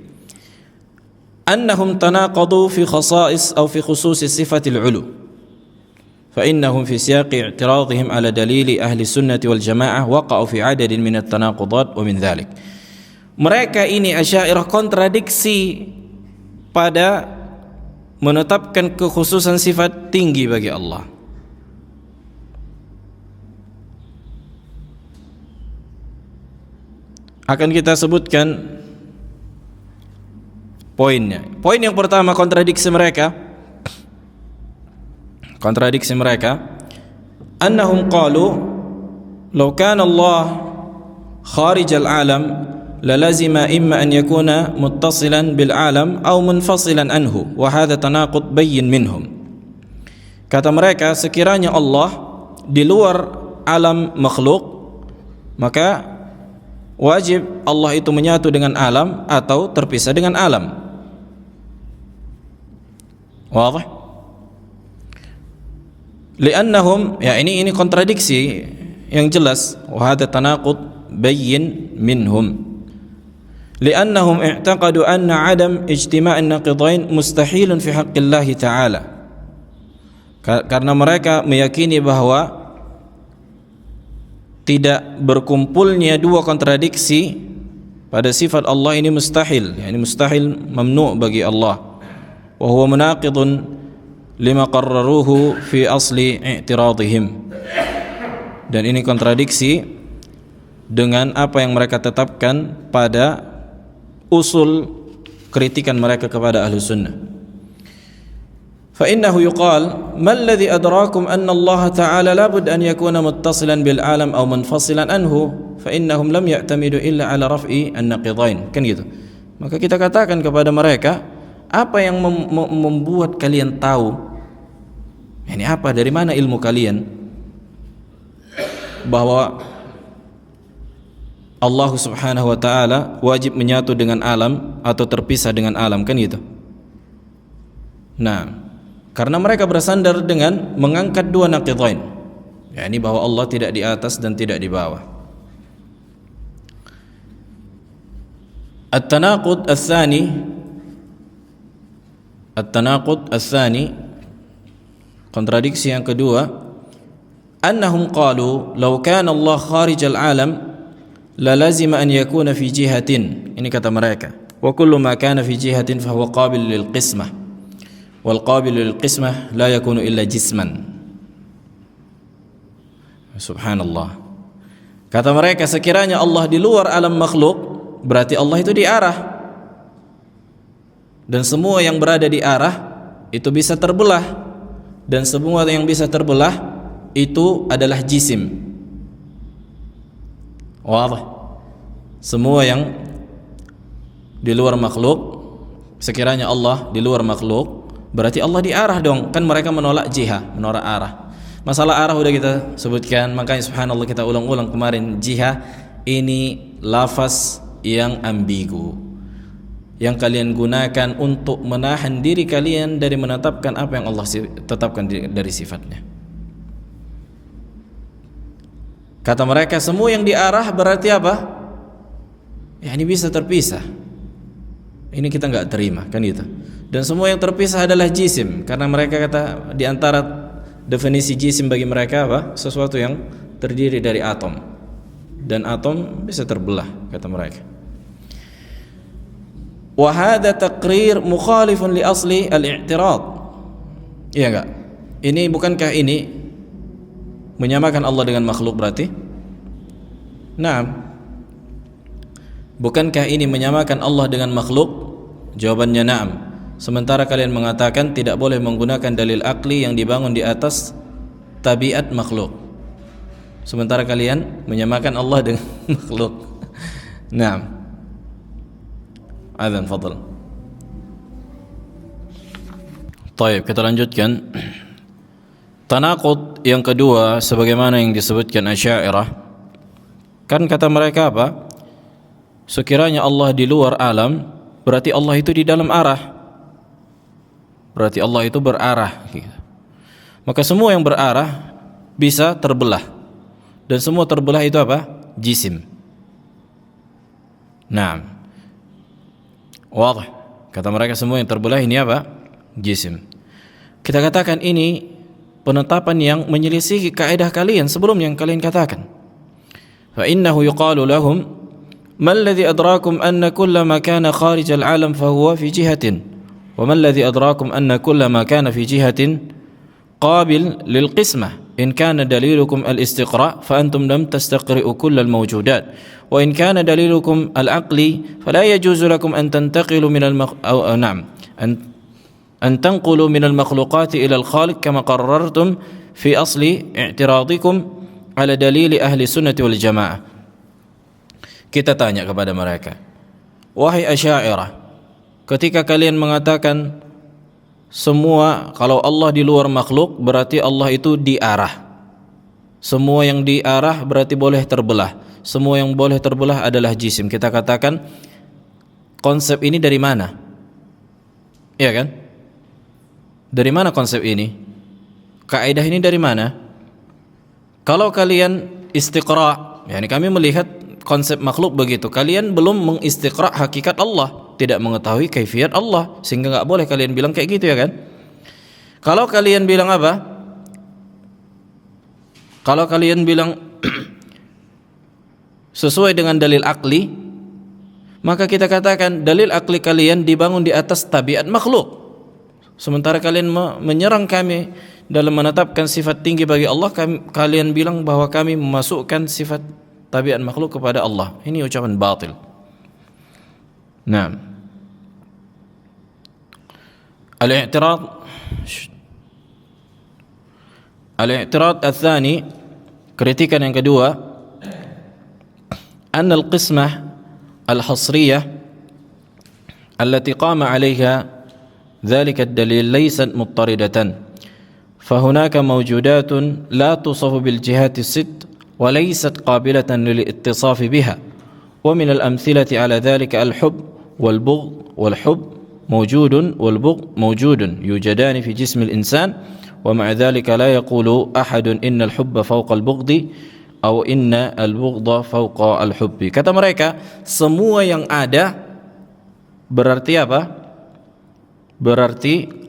Speaker 1: Annahum tanaqadu fi khasa'is aw fi khusus sifatil 'ulu. Fa innahum fi siyaqi i'tiradihim 'ala dalili ahli sunnati wal jamaah waqa'u fi 'adadin min at-tanaqudat wa min dhalik. Mereka ini Asy'ariyah kontradiksi pada menetapkan kekhususan sifat tinggi bagi Allah. Akan kita sebutkan poinnya. Poin yang pertama kontradiksi mereka. kontradiksi mereka, annahum qalu law kana Allah kharij al-alam lalazima imma an yakuna muttasilan bil alam aw munfasilan anhu wa hadha tanaqud bayyin minhum. Kata mereka, sekiranya Allah di luar alam makhluk, maka wajib Allah itu menyatu dengan alam atau terpisah dengan alam. Wadah? Li'annahum, ya ini kontradiksi yang jelas, wa hadha tanaqud bayyin minhum. Li'annahum i'taqadu anna 'adam ijtima' an-naqidain mustahilun fi haqqillah ta'ala. Karena mereka meyakini bahwa tidak berkumpulnya dua kontradiksi pada sifat Allah ini mustahil, yani mustahil, mamnu' bagi Allah. Wa huwa munaqidun lima qarraruhu fi asli i'tiradihim. Dan ini kontradiksi dengan apa yang mereka tetapkan pada usul kritikan mereka kepada ahlu sunnah. Fa innahu yuqal ma alladhi adrakum anna Allah ta'ala la bud an yakuna muttasilan bil alam aw munfasilan anhu fa innahum lam ya'tamidu illa ala raf'i an-naqidain. Kan gitu. Maka kita katakan kepada mereka, apa yang membuat kalian tahu, ini apa, dari mana ilmu kalian bahwa Allah subhanahu wa ta'ala wajib menyatu dengan alam atau terpisah dengan alam, kan gitu. Nah, karena mereka bersandar dengan mengangkat dua naqidain, yakni bahwa Allah tidak di atas dan tidak di bawah. At-tanaqud ats-tsani, kontradiksi yang kedua, annahum qalu law kana Allah kharij al-alam la lazima an yakuna fi jihatin. Ini kata mereka, wa kullu ma kana fi jihatin fa huwa qabil lil qismah wal qabil lil qismah la yakunu illa jisman. Subhanallah. Kata mereka, sekiranya Allah di luar alam makhluk, berarti Allah itu di arah, dan semua yang berada di arah itu bisa terbelah, dan semua yang bisa terbelah itu adalah jisim. Wadah. Semua yang di luar makhluk, sekiranya Allah di luar makhluk, berarti Allah di arah dong. Kan mereka menolak jihah, menolak arah. Masalah arah udah kita sebutkan, makanya subhanallah kita ulang-ulang kemarin, jihah ini lafaz yang ambigu, yang kalian gunakan untuk menahan diri kalian dari menetapkan apa yang Allah tetapkan dari sifatnya. Kata mereka, semua yang diarah berarti apa? Ya, ini bisa terpisah. Ini kita nggak terima, kan itu. Dan semua yang terpisah adalah jisim, karena mereka kata di antara definisi jisim bagi mereka apa? Sesuatu yang terdiri dari atom, dan atom bisa terbelah, kata mereka. Wa hadha taqrir mukhalifun li asli al-i'tirad. Iya enggak? Ini bukankah ini menyamakan Allah dengan makhluk berarti? Naam. Bukankah ini menyamakan Allah dengan makhluk? Jawabannya na'am. Sementara kalian mengatakan tidak boleh menggunakan dalil akli yang dibangun di atas tabiat makhluk. Sementara kalian menyamakan Allah dengan makhluk. Naam. Adzan, fadal. Baik, kita lanjutkan. Tanaqud yang kedua, sebagaimana yang disebutkan Asy'ariyah, kan kata mereka apa? Sekiranya Allah di luar alam, berarti Allah itu di dalam arah, berarti Allah itu berarah. Maka semua yang berarah bisa terbelah, dan semua terbelah itu apa? Jisim. Nah, wadah. Kata mereka, semua yang terbelah ini apa? Jisim. Kita katakan ini penetapan yang menyelisihi kaidah kalian sebelum yang kalian katakan. Fa innahu yuqalu lahum ma alladhi adrakum anna kulla ma kana kharij al-alam fa huwa fi jihatin wa ma alladhi adrakum anna kulla ma kana fi jihatin qabil lil qismah in kana dalilukum al-istiqra fa antum lam tastaqri'u kull al-mawjudat wa in kana dalilukum al-aqli fala yajuzu lakum an tantaqilu min an an tanqulu min al-makhluqati ila al-khaliq kama qarrartum fi asli i'tiradikum ala dalili ahli sunnati wal jamaah. Kita tanya kepada mereka, wahai Asy'ariyah, ketika kalian mengatakan semua kalau Allah di luar makhluk berarti Allah itu diarah. Semua yang diarah berarti boleh terbelah. Semua yang boleh terbelah adalah jisim. Kita katakan konsep ini dari mana? Iya kan? Dari mana konsep ini? Kaidah ini dari mana? Kalau kalian istiqra', yakni kami melihat konsep makhluk begitu, kalian belum mengistiqra' hakikat Allah, tidak mengetahui kaifiyat Allah, sehingga enggak boleh kalian bilang kayak gitu, ya kan? Kalau kalian bilang apa? Kalau kalian bilang sesuai dengan dalil akli, maka kita katakan dalil akli kalian dibangun di atas tabiat makhluk. Sementara kalian menyerang kami dalam menetapkan sifat tinggi bagi Allah, kalian bilang bahwa kami memasukkan sifat tabiat makhluk kepada Allah. Ini ucapan batil. Nah, al-i'tirad ats-tsani, kritikan yang kedua, anna al-qismah al-hasriyah allati qama 'alayha dhalika ad-dalil laysat muttaridatan, فهناك موجودات لا توصف بالجهات الست وليست قابلة للاتصاف بها، ومن الأمثلة على ذلك الحب والبغض. والحب موجود والبغض موجود، يوجدان في جسم الإنسان، ومع ذلك لا يقول أحد إن الحب فوق البغض أو إن البغض فوق الحب. Kata mereka, semua yang ada berarti apa? Berarti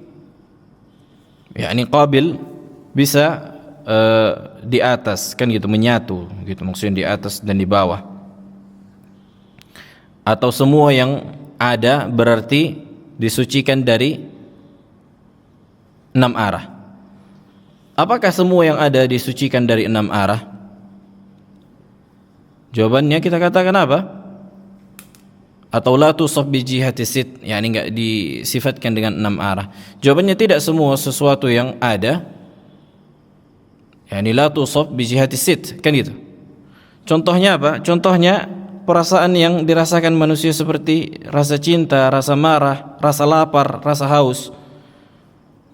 Speaker 1: yakni qabil, bisa di atas, kan gitu, menyatu gitu, maksudnya di atas dan di bawah. Atau semua yang ada berarti disucikan dari 6 arah. Apakah semua yang ada disucikan dari 6 arah? Jawabannya kita katakan apa? Atau la tusaf bi jihati sit, yakni enggak disifatkan dengan 6 arah. Jawabannya tidak semua sesuatu yang ada, yakni la tusaf bi jihati sit, kan gitu. Contohnya apa? Contohnya perasaan yang dirasakan manusia seperti rasa cinta, rasa marah, rasa lapar, rasa haus.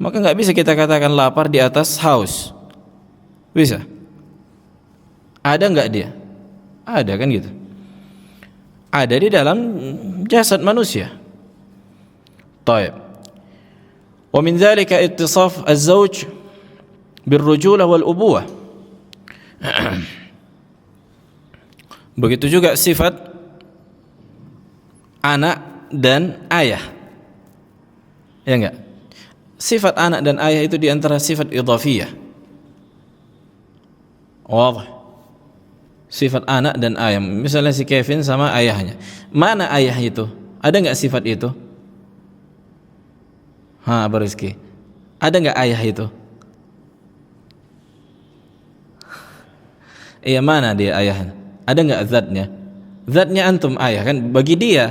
Speaker 1: Maka enggak bisa kita katakan lapar di atas haus. Bisa? Ada enggak dia? Ada, kan gitu. Ada di dalam jasad manusia. Taib. Wa min dzalika ittisaf az-zawj birrujulah wal ubuwah. Begitu juga sifat anak dan ayah. Ya enggak? Sifat anak dan ayah itu di antara sifat idhafiyah. Wadah. Sifat anak dan ayah, misalnya si Kevin sama ayahnya, mana ayah itu? Ada nggak sifat itu? Rizki, ada nggak ayah itu? Iya, mana dia ayahnya? Ada nggak zatnya? Zatnya antum ayah, kan? Bagi dia,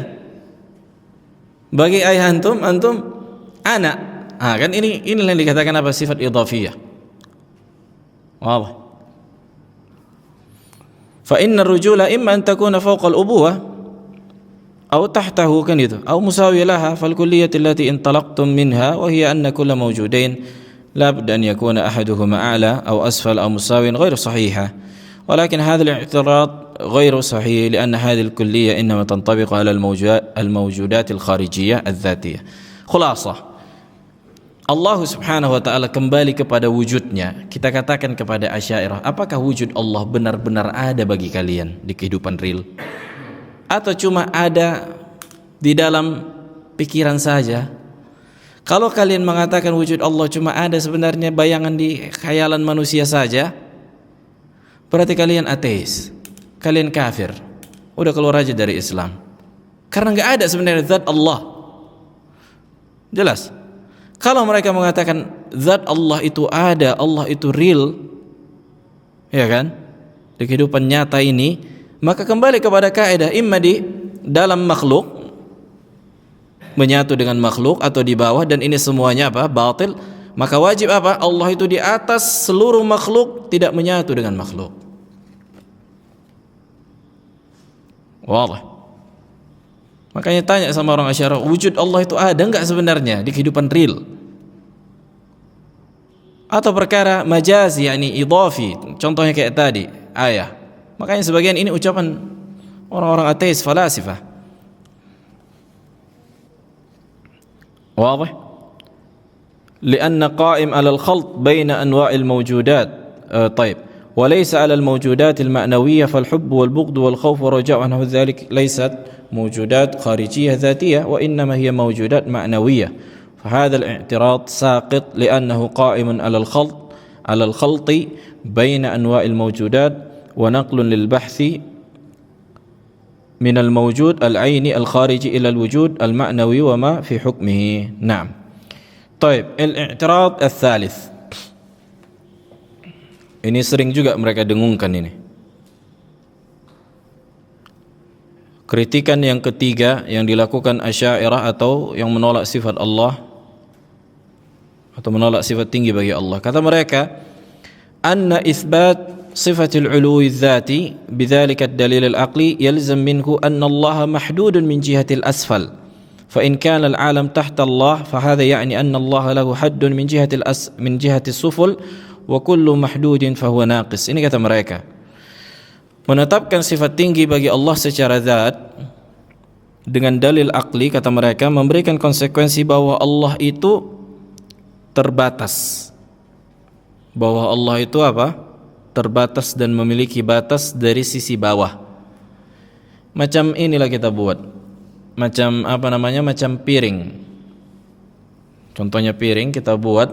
Speaker 1: bagi ayah antum anak. Kan ini yang dikatakan apa? Sifat idhafiyah. Wah. فإن الرجولة إما أن تكون فوق الأبوة أو تحته، kan itu, أو مساوية لها، فالكلية التي انطلقتم منها وهي أن كل موجودين لا بد أن يكون أحدهما أعلى أو أسفل أو مساوي غير صحيحة، ولكن هذا الاعتراض غير صحيح لأن هذه الكلية إنما تنطبق على الموجودات الخارجية الذاتية. خلاصة, Allah subhanahu wa ta'ala kembali kepada wujudnya. Kita katakan kepada Asy'ariyah, apakah wujud Allah benar-benar ada bagi kalian di kehidupan real? Atau cuma ada di dalam pikiran saja? Kalau kalian mengatakan wujud Allah cuma ada sebenarnya bayangan di khayalan manusia saja, berarti kalian ateis, kalian kafir, udah keluar aja dari Islam. Karena gak ada sebenarnya zat Allah. Jelas? Kalau mereka mengatakan zat Allah itu ada, Allah itu real, ya kan, di kehidupan nyata ini, maka kembali kepada kaidah imma di dalam makhluk menyatu dengan makhluk atau di bawah, dan ini semuanya apa? Batil. Maka wajib apa? Allah itu di atas seluruh makhluk, tidak menyatu dengan makhluk. Wadah. Makanya tanya sama orang Asy'ariyah, wujud Allah itu ada enggak sebenarnya di kehidupan real? Atau perkara majazi, yakni idhafi, contohnya kayak tadi ayah. Makanya sebagian ini ucapan orang-orang ateis, falasifah. Wadah? لأن قائم على الخلط بين أنواع الموجودات. طيب، وليس على الموجودات المعنوية، فالحب والبغض والخوف والرجاء ونحو ذلك ليست موجودات خارجية ذاتية، وإنما هي موجودات معنوية. فهذا الاعتراض ساقط لأنه قائم على الخلط بين أنواع الموجودات، ونقل للبحث من الموجود العيني الخارجي إلى الوجود المعنوي وما في حكمه. نعم. طيب، الاعتراض الثالث. Ini sering juga mereka dengungkan ini. Kritikan yang ketiga yang dilakukan Asy'ariyah atau yang menolak sifat Allah atau menolak sifat tinggi bagi Allah. Kata mereka, anna itsbat sifatil uluwi dzati bidzalika ad-dalil al-aqli yalzam minhu anna Allah mahdudun min jihatil asfal. فإن كان العالم تحت الله فهذا يعني أن الله له حد من جهة السفل وكل محدود فهو ناقص. Ini kata mereka. Menetapkan sifat tinggi bagi Allah secara zat dengan dalil akli, kata mereka, memberikan konsekuensi bahwa Allah itu terbatas. Bahwa Allah itu apa? Terbatas dan memiliki batas dari sisi bawah. Macam inilah kita buat. Macam apa namanya? Macam piring. Contohnya piring kita buat,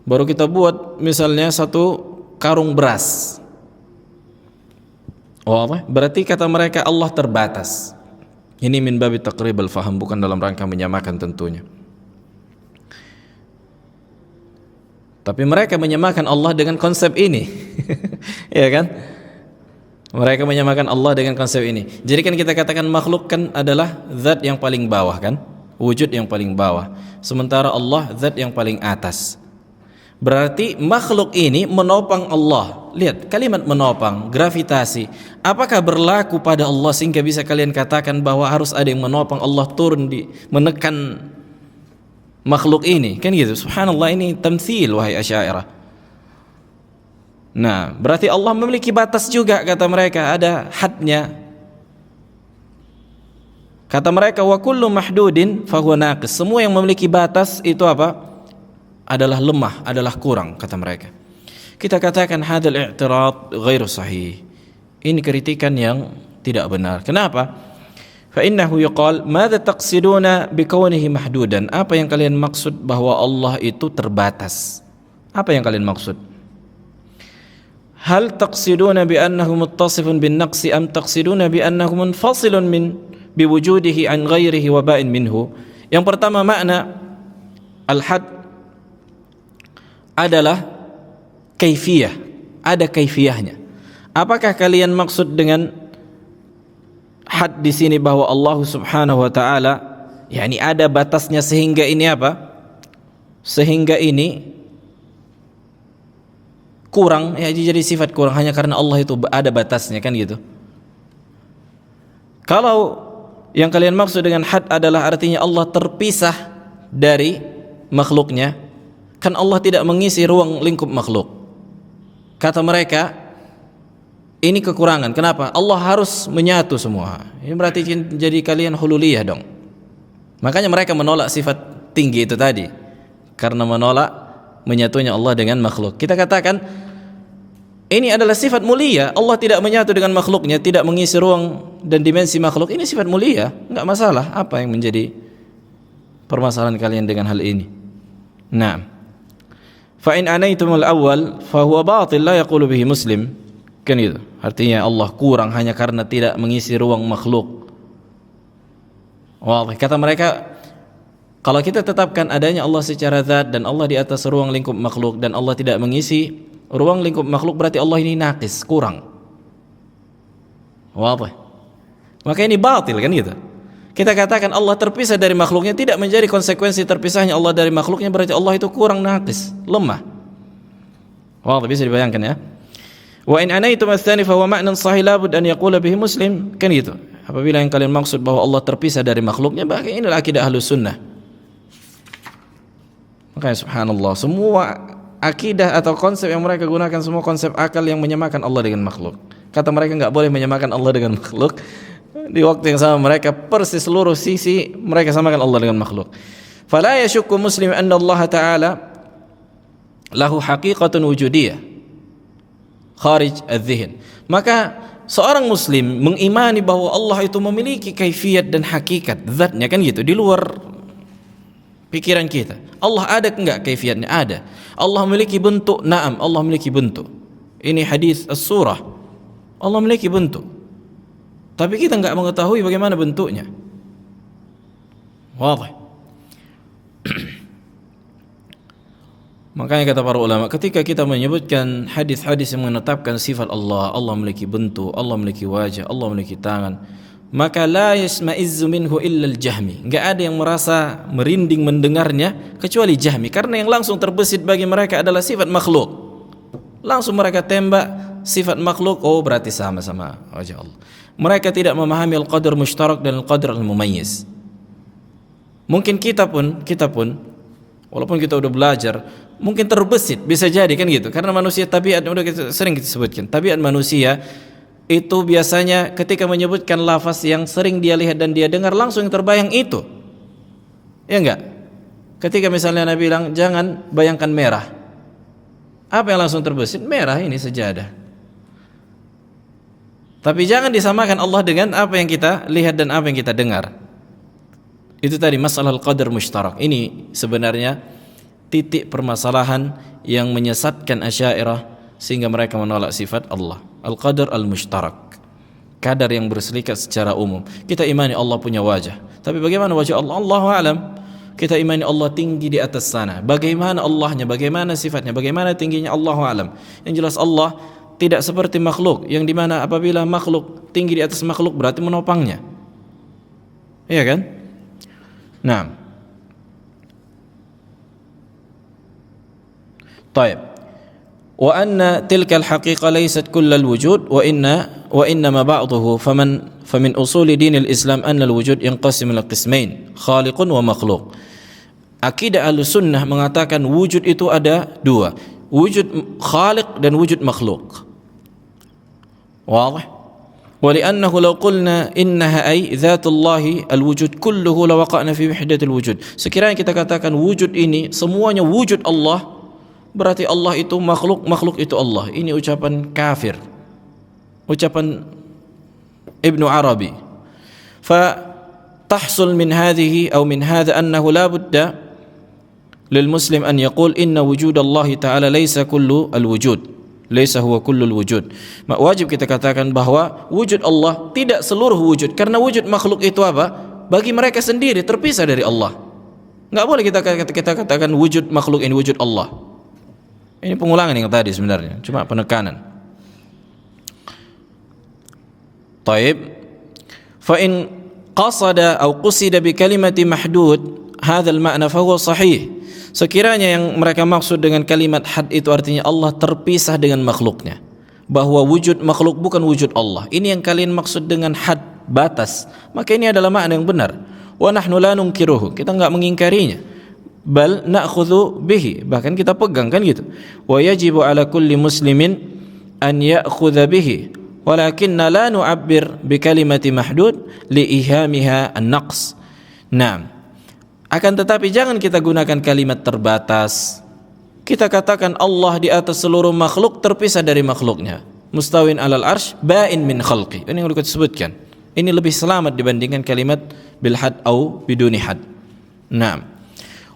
Speaker 1: baru kita buat misalnya satu karung beras. Oh, apa? Berarti kata mereka Allah terbatas. Ini min babi taqribul faham, bukan dalam rangka menyamakan tentunya. Tapi mereka menyamakan Allah dengan konsep ini. Ya kan? Mereka menyamakan Allah dengan konsep ini. Jadi kan kita katakan makhluk kan adalah zat yang paling bawah kan? Wujud yang paling bawah. Sementara Allah zat yang paling atas. Berarti makhluk ini menopang Allah. Lihat kalimat menopang, gravitasi. Apakah berlaku pada Allah sehingga bisa kalian katakan bahwa harus ada yang menopang Allah turun menekan makhluk ini? Kan gitu. Subhanallah, ini tamtsil wahai Asy'ariyah. Nah, berarti Allah memiliki batas juga, kata mereka, ada hadnya. Kata mereka, wa kullu mahdudin fahuwa naqis. Semua yang memiliki batas itu apa? Adalah lemah, adalah kurang, kata mereka. Kita katakan hadzal i'tirad ghairu sahih. Ini kritikan yang tidak benar. Kenapa? Fa innahu yuqal, madza taqsiduna bikaunihi mahdudan? Apa yang kalian maksud bahwa Allah itu terbatas? Apa yang kalian maksud? Hal taqsiduna bi annahu muttasifun bin naqsi am taqsiduna bi annahu munfasilun min biwujudihi an ghairihi wa ba'in minhu? Yang pertama, makna al-had adalah kaifiyah, ada kaifiyahnya. Apakah kalian maksud dengan had di sini bahwa Allah Subhanahu wa taala yakni ada batasnya sehingga ini apa? Sehingga ini kurang, ya jadi sifat kurang hanya karena Allah itu ada batasnya, kan gitu. Kalau yang kalian maksud dengan had adalah artinya Allah terpisah dari makhluknya, kan Allah tidak mengisi ruang lingkup makhluk. Kata mereka, ini kekurangan. Kenapa? Allah harus menyatu semua. Ini berarti jadi kalian hululiyah dong. Makanya mereka menolak sifat tinggi itu tadi, karena menolak menyatunya Allah dengan makhluk. Kita katakan ini adalah sifat mulia. Allah tidak menyatu dengan makhluknya, tidak mengisi ruang dan dimensi makhluk. Ini sifat mulia, enggak masalah. Apa yang menjadi permasalahan kalian dengan hal ini? Nah, fa in anaitumul awwal fa huwa batil la yaqulu bihi muslim. Kan itu. Artinya Allah kurang hanya karena tidak mengisi ruang makhluk. Wah, kata mereka, kalau kita tetapkan adanya Allah secara zat dan Allah di atas ruang lingkup makhluk dan Allah tidak mengisi ruang lingkup makhluk, berarti Allah ini naqis, kurang. Wadah. Maka ini batil, kan gitu. kita katakan Allah terpisah dari makhluknya, tidak menjadi konsekuensi terpisahnya Allah dari makhluknya berarti Allah itu kurang, naqis, lemah. Wah, bisa dibayangkan ya. Wa in anaitum ats-tsani fa huwa ma'nan sahih la bud an yaqula bihi muslim, kan gitu. Apabila yang kalian maksud bahwa Allah terpisah dari makhluknya, maka inilah akidah Ahlus Sunnah. Makanya subhanallah, semua akidah atau konsep yang mereka gunakan semua konsep akal yang menyamakan Allah dengan makhluk. Kata mereka enggak boleh menyamakan Allah dengan makhluk. Di waktu yang sama mereka persis seluruh sisi mereka samakan Allah dengan makhluk. Fala yashukku muslim anna Allah Ta'ala lahu haqiqatun wujudiyah kharij adz-dzihn. Maka seorang muslim mengimani bahwa Allah itu memiliki kaifiyat dan hakikat zatnya, kan gitu, di luar pikiran kita. Allah ada enggak kaifiyatnya? Ada. Allah memiliki bentuk? Naam, Allah memiliki bentuk. Ini hadis as-surah. Allah memiliki bentuk. Tapi kita enggak mengetahui bagaimana bentuknya. Wadah. Makanya kata para ulama, ketika kita menyebutkan hadis-hadis yang menetapkan sifat Allah, Allah memiliki bentuk, Allah memiliki wajah, Allah memiliki tangan, maka la yasma'izzu minhu illa al-Jahmi. Enggak ada yang merasa merinding mendengarnya kecuali Jahmi, karena yang langsung terbesit bagi mereka adalah sifat makhluk. Langsung mereka tembak sifat makhluk, oh berarti sama-sama wajah Allah. Mereka tidak memahami al-qadar mushtarak dan al-qadar al-mumayyiz. Mungkin kita pun walaupun kita udah belajar, mungkin terbesit, bisa jadi kan gitu. Karena manusia tabiat, udah sering kita sebutkan, tabiat manusia itu biasanya ketika menyebutkan lafaz yang sering dia lihat dan dia dengar, langsung yang terbayang itu. Ya enggak? Ketika misalnya Nabi bilang jangan bayangkan merah, apa yang langsung terbesit? Merah, ini sejadah. Tapi jangan disamakan Allah dengan apa yang kita lihat dan apa yang kita dengar. Itu tadi masalah al-qadar mushtarak. Ini sebenarnya titik permasalahan yang menyesatkan Asy'ariyah sehingga mereka menolak sifat Allah. Al-qadar al-mushtarak, kadar yang berselikat secara umum. Kita imani Allah punya wajah, tapi bagaimana wajah Allah? Allahu a'lam. Kita imani Allah tinggi di atas sana. Bagaimana Allahnya, bagaimana sifatnya, bagaimana tingginya, Allahu a'lam. Yang jelas Allah tidak seperti makhluk, yang dimana apabila makhluk tinggi di atas makhluk berarti menopangnya. Iya kan? Nah, طيب. وأن تلك الحقيقة ليست كل الوجود وإنما بعضه فمن أصول دين الإسلام أن الوجود ينقسم إلى قسمين خالق ومخلوق. Akidah Ahlussunnah mengatakan wujud itu ada dua, wujud khaliq dan wujud makhluk. واضح؟ ولأنه لو قلنا إنها أي ذات الله الوجود كله لوقعنا في وحدة الوجود. Sekiranya kita katakan wujud ini semuanya wujud Allah, berarti Allah itu makhluk, makhluk itu Allah. Ini ucapan kafir, ucapan Ibnu Arabi. فتحصل من هذه أو من هذا أنه لا بد للمسلم أن يقول إن وجود الله تعالى ليس كل الوجود, ليس هو كل الوجود. Wajib kita katakan bahwa wujud Allah tidak seluruh wujud, karena wujud makhluk itu apa? Bagi mereka sendiri terpisah dari Allah. Enggak boleh kita katakan wujud makhluk ini wujud Allah. Ini pengulangan yang tadi sebenarnya, cuma penekanan. طيب. فإن قصد أو قصد بكلمة محدود هذا المعنى فهو صحيح. Sekiranya yang mereka maksud dengan kalimat had itu artinya Allah terpisah dengan makhluknya, bahwa wujud makhluk bukan wujud Allah, ini yang kalian maksud dengan had, batas, maka ini adalah makna yang benar. Wa nahnu la nunkiruhu, kita enggak mengingkarinya, bal na'khudhu bihi, bahkan kita pegang, kan gitu. Wa yajibu ala kulli muslimin an ya'khudha bihi walakinna la nu'abbir bi kalimati mahdud li ihamiha an-naqs. Naam. Akan tetapi jangan kita gunakan kalimat terbatas. Kita katakan Allah di atas seluruh makhluk, terpisah dari makhluknya. Mustawin alal arsh, ba'in min khalqi. Ini yang kita sebutkan. Ini lebih selamat dibandingkan kalimat bil had au biduni had. Naam.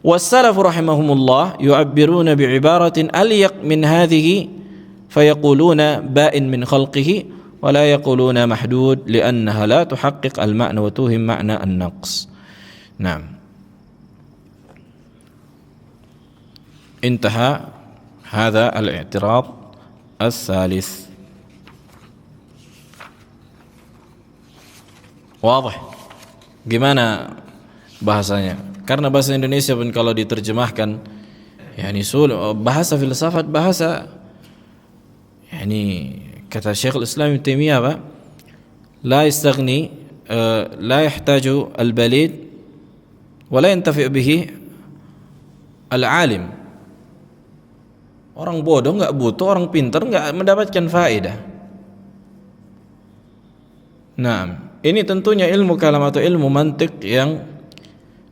Speaker 1: Wassalaf rahimahumullah yu'abbiruna bi'ibaratin aliyaq min hadhihi fayaquluna ba'in min khalqihi wa la yaquluna mahdud li'annaha la tuhaqqiq al-ma'na wa tuhim ma'na an-naqs. Naam. انتهى هذا الاعتراض الثالث. واضح؟ gimana bahasanya? Karena bahasa Indonesia pun kalau diterjemahkan, bahasa filsafat, bahasa kata Syekhul Islam Ibnu Taimiyah apa? La yastaghni la yahtaju al-balid wa la yantafi' bihi al-alim. Orang bodoh enggak butuh, orang pintar enggak mendapatkan faedah. Nah, ini tentunya ilmu kalam atau ilmu mantik yang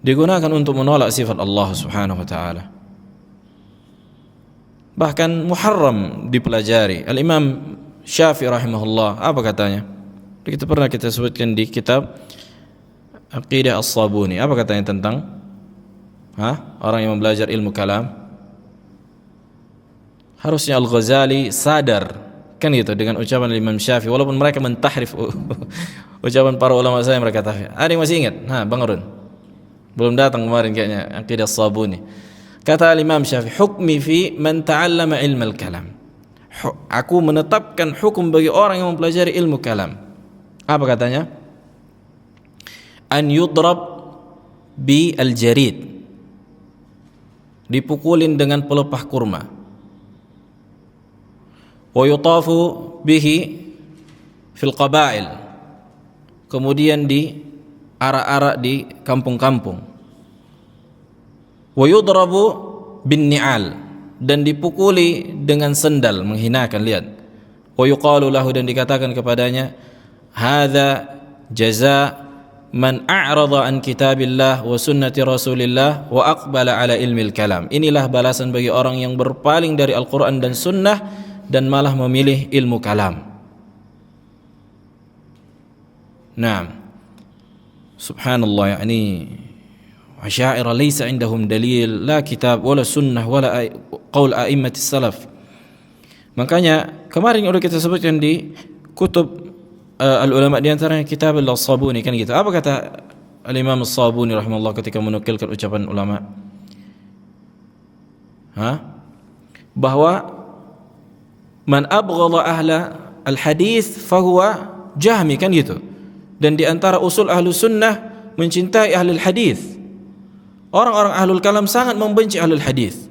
Speaker 1: digunakan untuk menolak sifat Allah Subhanahu wa taala. Bahkan muharram dipelajari. Al-Imam Syafi'i rahimahullah, apa katanya? Kita sebutkan di kitab Aqidah As-Sabuni. Apa katanya tentang orang yang belajar ilmu kalam? Harusnya Al-Ghazali sadar kan gitu dengan ucapan Imam Syafi'i, walaupun mereka mentahrif ucapan para ulama saya, mereka tahrif. Ada yang masih ingat? Bang Arun belum datang kemarin kayaknya, Aqidah As-Sabuni. Kata Imam Syafi'i, hukmi fi man ta'allama ilmu al-kalam. Aku menetapkan hukum bagi orang yang mempelajari ilmu kalam. Apa katanya? An yudrab bi al-jarid, dipukulin dengan pelepah kurma. Wa yutafu bihi fil qabail, kemudian di arak-arak di kampung-kampung. Wa yudrabu bin ni'al, dan dipukuli dengan sendal, menghinakan. Lihat. Wa yuqalu lahu, dan dikatakan kepadanya, hadza jaza man a'rada an kitabillah wa sunnati rasulillah wa aqbala ala ilmil kalam. Inilah balasan bagi orang yang berpaling dari Al-Quran dan sunnah dan malah memilih ilmu kalam. Nah, subhanallah, Asy'ariyah laysa indahum dalil, la kitab wala sunnah wala qaul a'immatis salaf. Makanya kemarin udah kita sebutkan di kutub al-ulama, di antaranya kitab As-Sabuni kan gitu. Apa kata Al-Imam As-Sabuni rahimahullah ketika menukilkan ucapan ulama? Bahwa man abghadha ahla al-hadis fahuwa jahmi kan gitu. Dan di antara usul ahlu sunnah mencintai ahlul hadis. Orang-orang ahlul kalam sangat membenci ahlul hadis.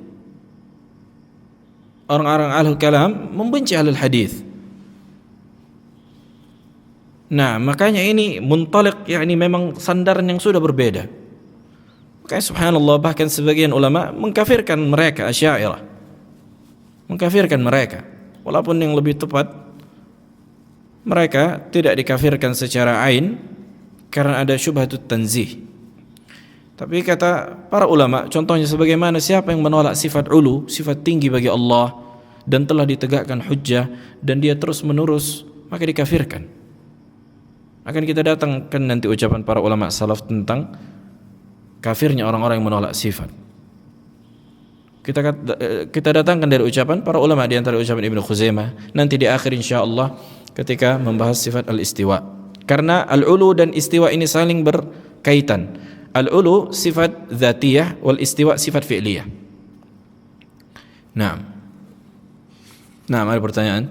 Speaker 1: Orang-orang ahlul kalam membenci ahlul hadis. Nah, makanya ini muntaliq, memang sandaran yang sudah berbeda. Makanya subhanallah, bahkan sebagian ulama mengkafirkan mereka Asy'ariyah. Mengkafirkan mereka. Walaupun yang lebih tepat, mereka tidak dikafirkan secara ain karena ada syubhatut tanzih. Tapi kata para ulama, contohnya sebagaimana siapa yang menolak sifat ulu, sifat tinggi bagi Allah, dan telah ditegakkan hujjah dan dia terus menerus, maka dikafirkan. Akan kita datangkan nanti ucapan para ulama salaf tentang kafirnya orang-orang yang menolak sifat. Kita datangkan dari ucapan para ulama, di antara ucapan Ibnu Khuzaimah nanti di akhir insyaallah ketika membahas sifat al-istiwa. Karena al-ulu dan istiwa ini saling berkaitan. Al-ulu sifat dzatiyah, wal istiwa sifat fi'liyah. Nah, ada pertanyaan?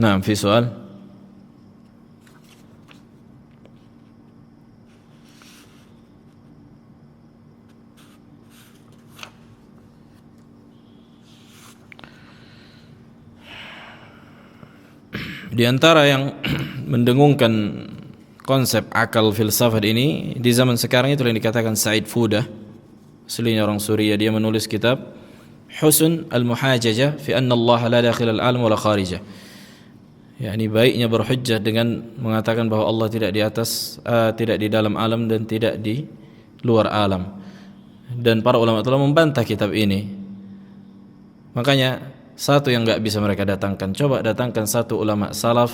Speaker 1: Nah, fi soal? Di antara yang mendengungkan konsep akal filsafat ini di zaman sekarang itu yang dikatakan Said Fudah, aslinya orang Suriah. Dia menulis kitab Husn al-Muhajajah fi anna Allah la dakhil al-alam wa la kharijah. Baiknya berhujjah dengan mengatakan bahwa Allah tidak di atas, tidak di dalam alam dan tidak di luar alam. Dan para ulama telah membantah kitab ini. Makanya satu yang enggak bisa mereka datangkan, coba datangkan satu ulama salaf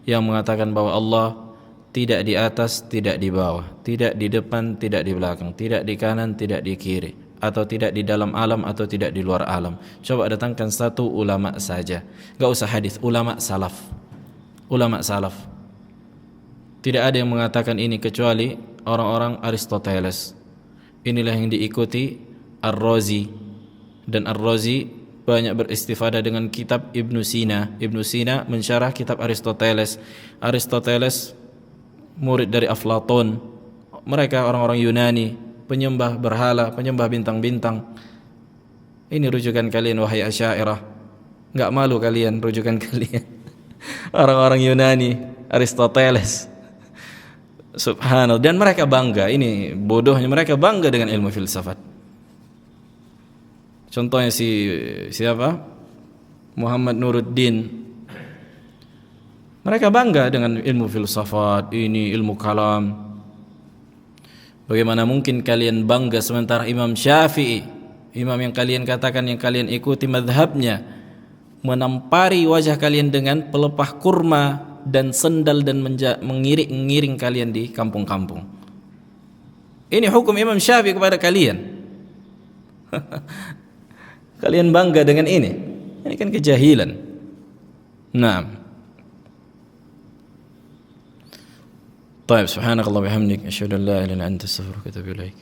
Speaker 1: yang mengatakan bahwa Allah tidak di atas, tidak di bawah, tidak di depan, tidak di belakang, tidak di kanan, tidak di kiri, atau tidak di dalam alam atau tidak di luar alam. Coba datangkan satu ulama saja, enggak usah hadis, ulama salaf. Ulama salaf. Tidak ada yang mengatakan ini kecuali orang-orang Aristoteles. Inilah yang diikuti Ar-Razi, dan Ar-Razi banyak beristifadah dengan kitab Ibnu Sina. Ibnu Sina mensyarah kitab Aristoteles. Aristoteles murid dari Aflatun. Mereka orang-orang Yunani, penyembah berhala, penyembah bintang-bintang. Ini rujukan kalian wahai Asy'ariyah. Enggak malu kalian rujukan kalian. Orang-orang Yunani, Aristoteles. Subhanallah, dan mereka bangga. Ini bodohnya, mereka bangga dengan ilmu filsafat. Contohnya siapa? Muhammad Nuruddin. Mereka bangga dengan ilmu filsafat, ini ilmu kalam. Bagaimana mungkin kalian bangga sementara Imam Syafi'i, imam yang kalian katakan, yang kalian ikuti mazhabnya, menampari wajah kalian dengan pelepah kurma dan sendal dan mengiring kalian di kampung-kampung. Ini hukum Imam Syafi'i kepada kalian. Kalian bangga dengan ini. Ini kan kejahilan. Naam. Baik, subhanakallah wa bihamdik, asyhadu an la ilaha illa anta, astaghfiruka wa atubu ilaik.